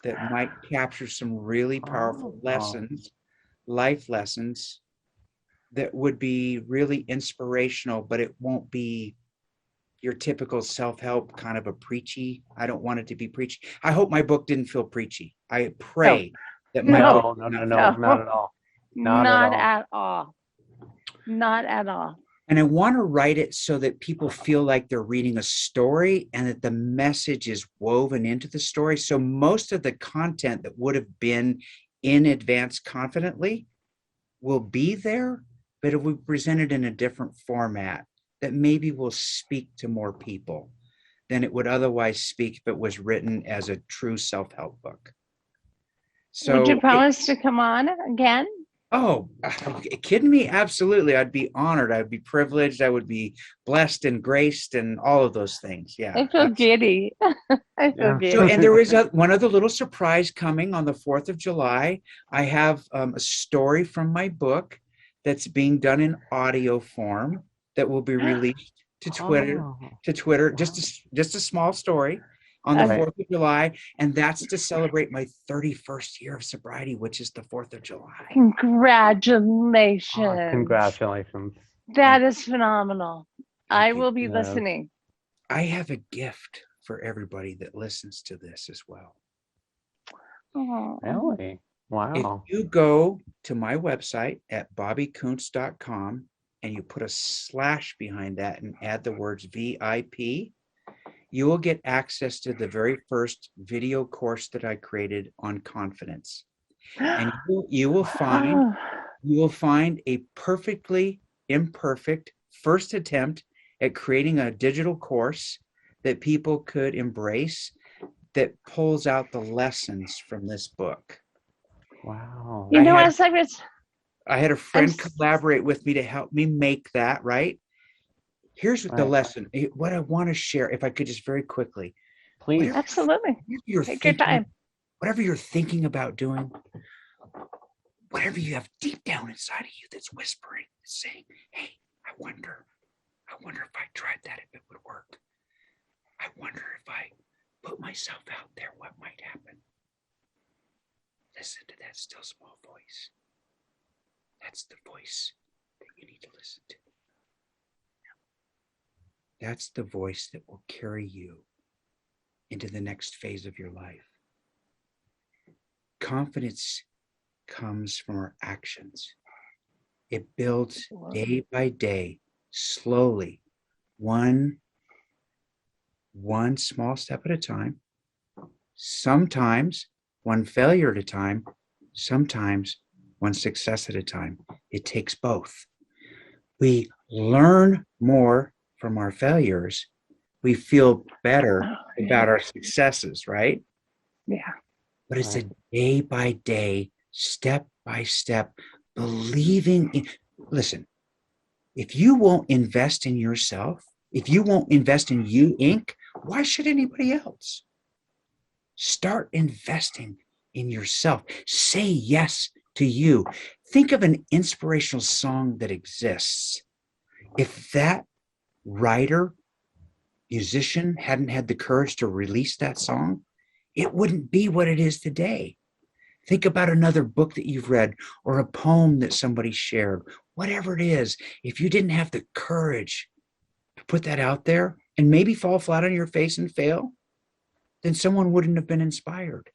S2: that might capture some really powerful lessons, life lessons, that would be really inspirational, but it won't be your typical self-help kind of a preachy. I don't want it to be preachy. I hope my book didn't feel preachy. I pray that my book
S3: not at all.
S1: Not at all. Not at all.
S2: And I want to write it so that people feel like they're reading a story and that the message is woven into the story. So most of the content that would have been in Advance Confidently will be there, but it will be presented in a different format that maybe will speak to more people than it would otherwise speak if it was written as a true self-help book. So
S1: would you promise to come on again?
S2: Oh, are you kidding me? Absolutely. I'd be honored. I'd be privileged. I would be blessed and graced and all of those things. Yeah.
S1: I feel giddy. I feel giddy.
S2: So, and there is one other little surprise coming on the 4th of July. I have a story from my book that's being done in audio form that will be released to Twitter, just a small story on the 4th of July, and that's to celebrate my 31st year of sobriety, which is the 4th of July.
S1: Congratulations.
S3: Congratulations.
S1: That is phenomenal. I will be listening.
S2: I have a gift for everybody that listens to this as well.
S1: Oh.
S3: Really? Wow.
S2: If you go to my website at bobbykountz.com and you put a slash behind that and add the words VIP, you will get access to the very first video course that I created on confidence. And you will find a perfectly imperfect first attempt at creating a digital course that people could embrace, that pulls out the lessons from this book.
S3: Wow.
S1: You know,
S2: I had a friend collaborate with me to help me make that, right? Here's the lesson. What I want to share, if I could just very quickly.
S3: Please.
S1: Absolutely. Take your time.
S2: Whatever you're thinking about doing, whatever you have deep down inside of you that's whispering, saying, hey, I wonder if I tried that, if it would work. I wonder if I put myself out there, what might happen. Listen to that still small voice. That's the voice that you need to listen to. That's the voice that will carry you into the next phase of your life. Confidence comes from our actions. It builds day by day, slowly, one small step at a time, sometimes one failure at a time, sometimes one success at a time. It takes both. We learn more from our failures. We feel better about our successes, right?
S1: Yeah.
S2: But it's a day by day, step by step, believing in. Listen, if you won't invest in yourself, if you won't invest in you, Inc., why should anybody else? Start investing in yourself. Say yes to you. Think of an inspirational song that exists. If that writer, musician hadn't had the courage to release that song, it wouldn't be what it is today. Think about another book that you've read or a poem that somebody shared, whatever it is. If you didn't have the courage to put that out there and maybe fall flat on your face and fail, then someone wouldn't have been inspired.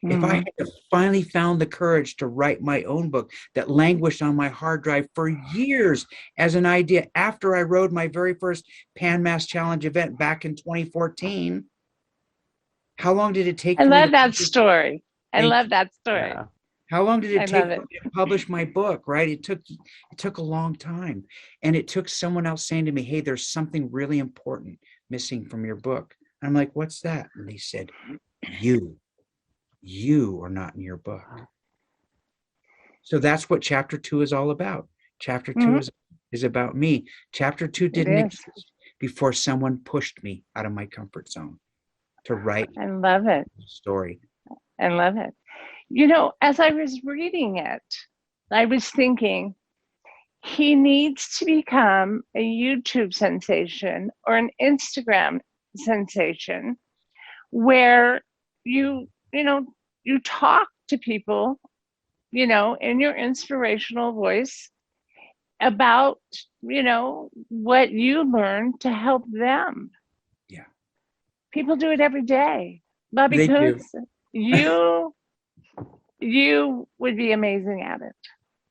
S2: If I had finally found the courage to write my own book that languished on my hard drive for years as an idea after I rode my very first Pan Mass Challenge event back in 2014, how long did it take?
S1: I love that story. I love that story.
S2: Yeah. How long did it take for me to publish my book, right? It took a long time. And it took someone else saying to me, hey, there's something really important missing from your book. And I'm like, what's that? And they said, you are not in your book. So that's what chapter 2 is all about. Chapter 2 is about me. Chapter 2 didn't exist before someone pushed me out of my comfort zone to write.
S1: I love it.
S2: Story.
S1: I love it. You know, as I was reading it, I was thinking, he needs to become a YouTube sensation or an Instagram sensation where you talk to people, in your inspirational voice about, what you learned to help them.
S2: Yeah.
S1: People do it every day. Bobby Kountz, you would be amazing at it.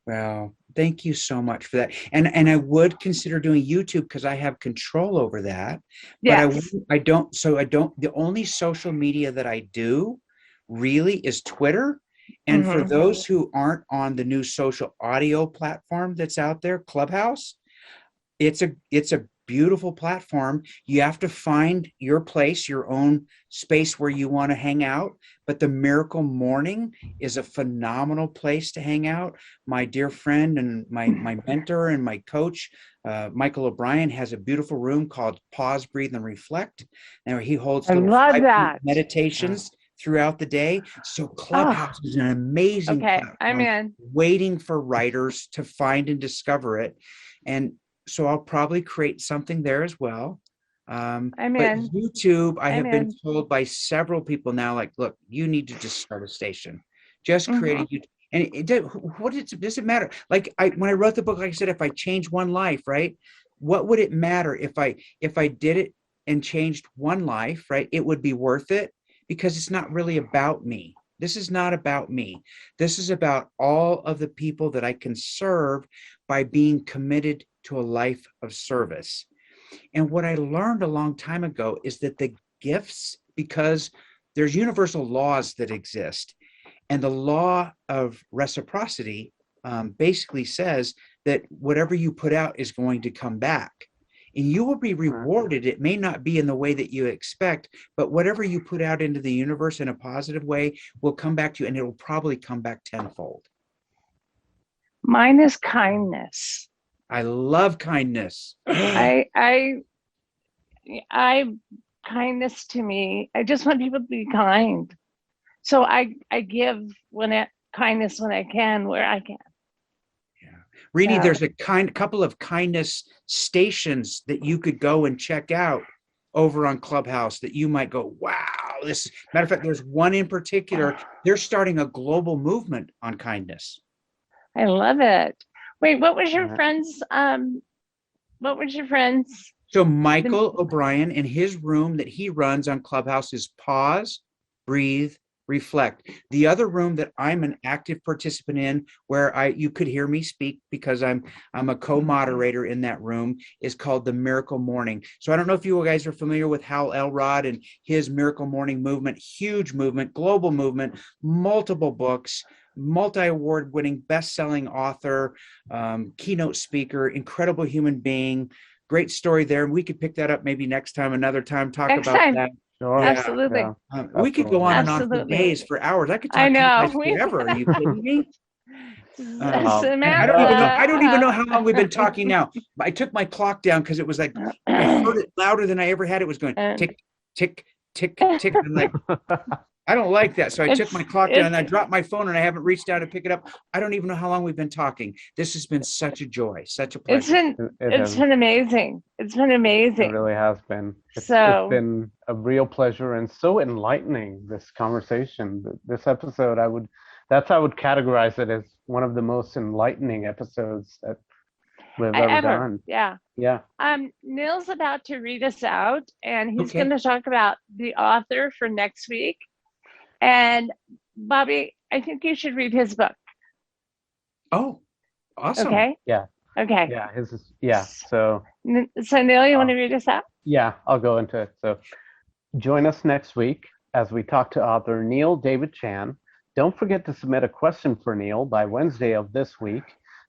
S2: Well, thank you so much for that. And I would consider doing YouTube because I have control over that.
S1: Yes.
S2: But I don't. The only social media that I do really is Twitter. And for those who aren't on the new social audio platform that's out there, Clubhouse, it's a beautiful platform. You have to find your place, your own space where you want to hang out. But the Miracle Morning is a phenomenal place to hang out. My dear friend and my mentor and my coach, Michael O'Brien, has a beautiful room called Pause, Breathe, and Reflect. And he holds meditations throughout the day. So Clubhouse is an amazing platform.
S1: I'm in.
S2: Waiting for writers to find and discover it. And so I'll probably create something there as well.
S1: I'm
S2: but
S1: in.
S2: YouTube, I have been told by several people now, like, look, you need to just start a station. Just create a YouTube. And does it matter? Like when I wrote the book, like I said, if I change one life, right? What would it matter if I did it and changed one life, right? It would be worth it because it's not really about me. This is not about me. This is about all of the people that I can serve by being committed to a life of service. And what I learned a long time ago is that the gifts, because there's universal laws that exist, and the law of reciprocity basically says that whatever you put out is going to come back. And you will be rewarded. It may not be in the way that you expect, but whatever you put out into the universe in a positive way will come back to you, and it'll probably come back tenfold.
S1: Mine is kindness.
S2: I love kindness.
S1: I kindness to me. I just want people to be kind. So I give kindness when I can, where I can.
S2: Rini, there's a couple of kindness stations that you could go and check out over on Clubhouse that you might go, wow, this. Matter of fact, there's one in particular. They're starting a global movement on kindness.
S1: I love it. Wait, what was your friend's?
S2: So Michael O'Brien, in his room that he runs on Clubhouse is Pause, Breathe, Reflect. The other room that I'm an active participant in, where you could hear me speak because I'm a co-moderator in that room, is called the Miracle Morning. So I don't know if you guys are familiar with Hal Elrod and his Miracle Morning movement. Huge movement, global movement, multiple books, multi-award winning, best-selling author, keynote speaker, incredible human being. Great story there. We could pick that up maybe next time, another time, talk about that.
S3: Sure.
S1: Absolutely.
S3: Yeah.
S2: We could go on and on for days, for hours. I could talk to you guys forever. Are you kidding me? I don't even know how long we've been talking now. I took my clock down because it was like, I heard it louder than I ever had. It was going tick, tick, tick, tick. And like, I don't like that. So I took my clock down and I dropped my phone and I haven't reached out to pick it up. I don't even know how long we've been talking. This has been such a joy, such a pleasure.
S1: It's been amazing. It's been amazing.
S3: It really has been. It's been a real pleasure and so enlightening, this conversation. This episode, that's how I would categorize it, as one of the most enlightening episodes that we've ever done.
S1: Yeah.
S3: Yeah.
S1: Neil's about to read us out, and he's going to talk about the author for next week. And Bobby, I think you should read his book.
S2: Oh, awesome.
S1: Okay.
S3: Yeah.
S1: Okay.
S3: Yeah. So
S1: Neil, you want to read us out?
S3: Yeah, I'll go into it. So join us next week as we talk to author Neil David Chan. Don't forget to submit a question for Neil by Wednesday of this week.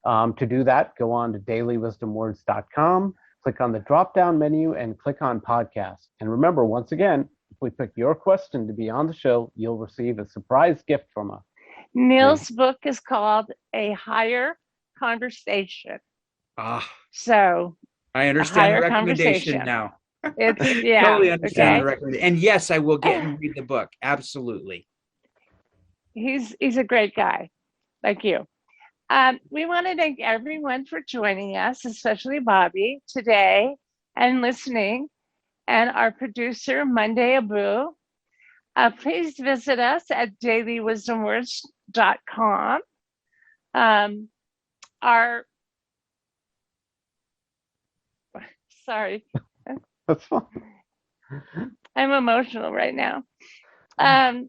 S3: To do that, go on to dailywisdomwords.com, click on the drop-down menu, and click on podcast. And remember, once again, if we pick your question to be on the show, you'll receive a surprise gift from us.
S1: Neil's book is called A Higher Conversation. So
S2: I understand the recommendation now. Totally understand the recommendation. And yes, I will get and read the book. Absolutely.
S1: He's a great guy, like you. We want to thank everyone for joining us, especially Bobby, today and listening, and our producer, Monday Abu. Please visit us at dailywisdomwords.com. Sorry.
S3: That's fine.
S1: I'm emotional right now.
S2: I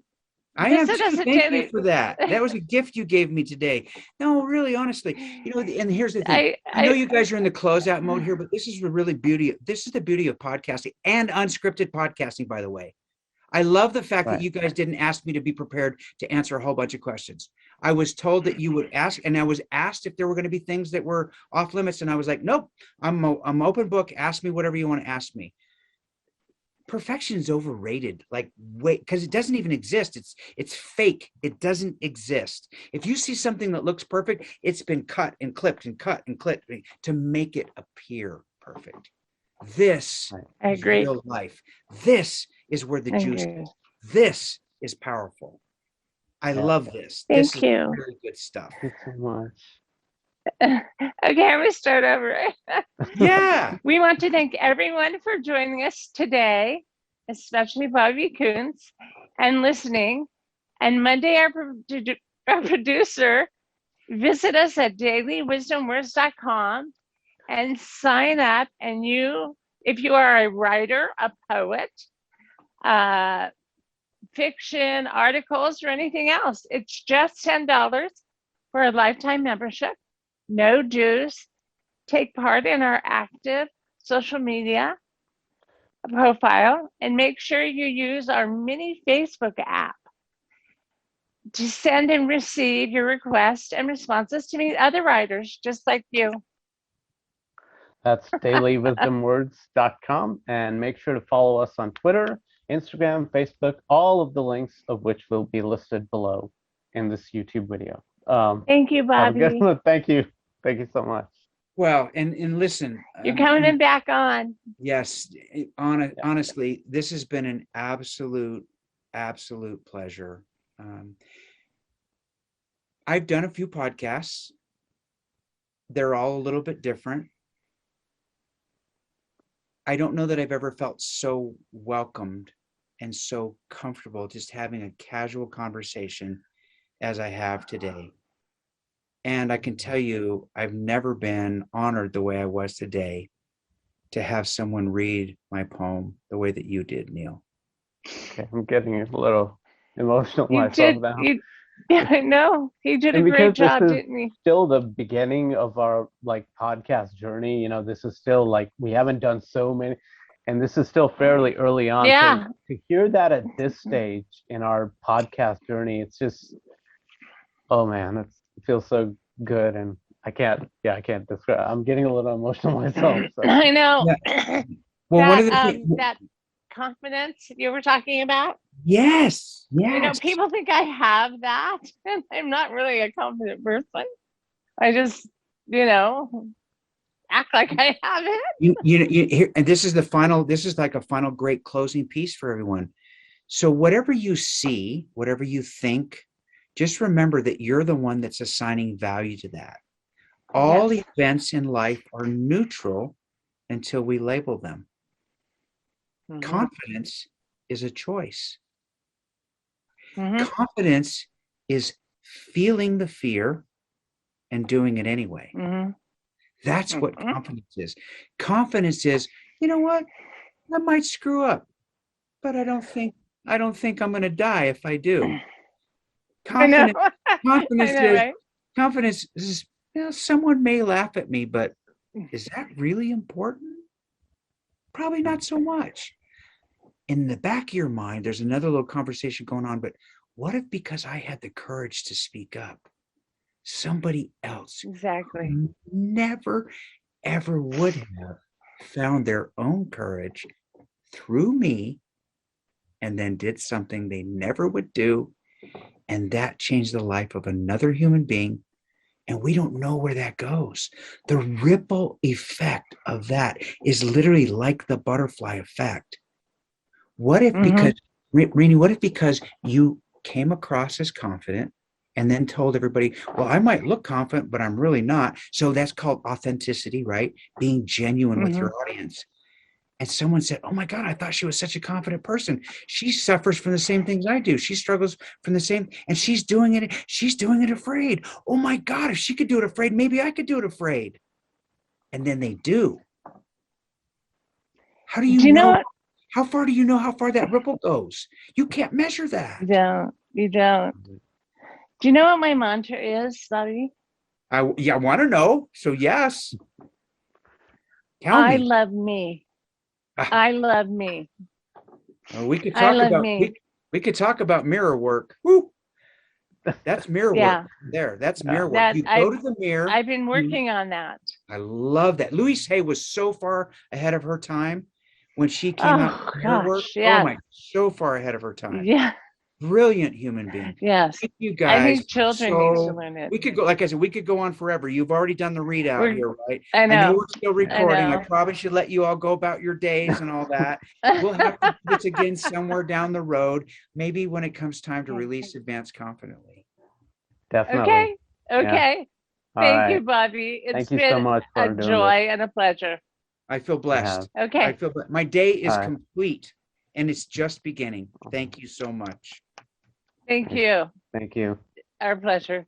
S2: am too. Thank you for that. That was a gift you gave me today. No, really, honestly, and here's the thing. I know you guys are in the closeout mode here, but this is the beauty of podcasting and unscripted podcasting, by the way. I love the fact that you guys didn't ask me to be prepared to answer a whole bunch of questions. I was told that you would ask, and I was asked if there were going to be things that were off limits, and I was like, nope, I'm open book. Ask me whatever you want to ask me. Perfection is overrated. Because it doesn't even exist. It's fake. It doesn't exist. If you see something that looks perfect, it's been cut and clipped and cut and clipped to make it appear perfect. This is real life. This is where the juice is. This is powerful. I love this. This is really good stuff.
S3: Thank you so much.
S1: Okay, we start over.
S2: Yeah.
S1: We want to thank everyone for joining us today, especially Bobby Kountz, and listening. And Monday, our producer, visit us at dailywisdomwords.com and sign up. And if you are a writer, a poet, fiction, articles, or anything else, it's just $10 for a lifetime membership. No dues. Take part in our active social media profile, and make sure you use our mini Facebook app to send and receive your requests and responses to meet other writers just like you.
S3: That's dailywisdomwords.com. And make sure to follow us on Twitter, Instagram, Facebook, all of the links of which will be listed below in this YouTube video.
S1: Thank you,
S3: Have a good
S1: Bobby.
S3: one. Thank you. Thank you so much.
S2: Well, and listen,
S1: You're coming back on.
S2: yes, honestly, this has been an absolute pleasure. I've done a few podcasts. They're all a little bit different. I don't know that I've ever felt so welcomed and so comfortable just having a casual conversation as I have today. And I can tell you, I've never been honored the way I was today to have someone read my poem the way that you did, Neil.
S3: Okay, I'm getting a little emotional myself now.
S1: Yeah, I know. He did a great job, didn't he?
S3: Still the beginning of our podcast journey. This is still we haven't done so many, and this is still fairly early on.
S1: Yeah.
S3: So to hear that at this stage in our podcast journey, it's just, oh man, it feels so good, and I can't describe. I'm getting a little emotional myself. So.
S1: I know.
S2: Yeah. Well,
S1: that confidence you were talking about.
S2: Yes.
S1: People think I have that, and I'm not really a confident person. I just, act like I have it.
S2: And this is the final. This is like a final great closing piece for everyone. So whatever you see, whatever you think, just remember that you're the one that's assigning value to that. All events in life are neutral until we label them. Mm-hmm. Confidence is a choice. Mm-hmm. Confidence is feeling the fear and doing it anyway. Mm-hmm. That's what confidence is. Confidence is, you know what? I might screw up, but I don't think I'm going to die if I do. Confidence is, someone may laugh at me, but is that really important? Probably not so much. In the back of your mind, there's another little conversation going on, but what if because I had the courage to speak up, somebody else never, ever would have found their own courage through me and then did something they never would do, and that changed the life of another human being, and we don't know where that goes. The ripple effect of that is literally like the butterfly effect. What if because, Rini, what if because you came across as confident and then told everybody, well, I might look confident, but I'm really not. So that's called authenticity, right? Being genuine with your audience. And someone said, oh my God, I thought she was such a confident person. She suffers from the same things I do. She struggles from the same, and she's doing it afraid. Oh my God, if she could do it afraid, maybe I could do it afraid. And then they do. How do you know? How far do you know how far that ripple goes? You can't measure that.
S1: You don't. Do you know what my mantra is, Bobby?
S2: I want to know. So yes. Tell me.
S1: I love me. I love me.
S2: Well, we could talk about mirror work. Woo. That's mirror work there. That's mirror work. You go to the mirror.
S1: I've been working on that.
S2: I love that. Louise Hay was so far ahead of her time when she came out with mirror work. Yeah. Oh my, so far ahead of her time. Yeah. Brilliant human being.
S1: Yes.
S2: Thank you guys.
S1: I think children need to learn it.
S2: We could go, like I said, we could go on forever. You've already done the readout here, right?
S1: I know
S2: we're still recording. I probably should let you all go about your days and all that. We'll have to do this again somewhere down the road, maybe when it comes time to release Advance Confidently.
S3: Definitely.
S1: Okay. Thank you, Bobby. It's been so much a joy and a pleasure.
S2: I feel blessed.
S1: Okay.
S2: I feel my day is complete, and it's just beginning. Thank you so much.
S1: Thank you.
S3: Thank you.
S1: Our pleasure.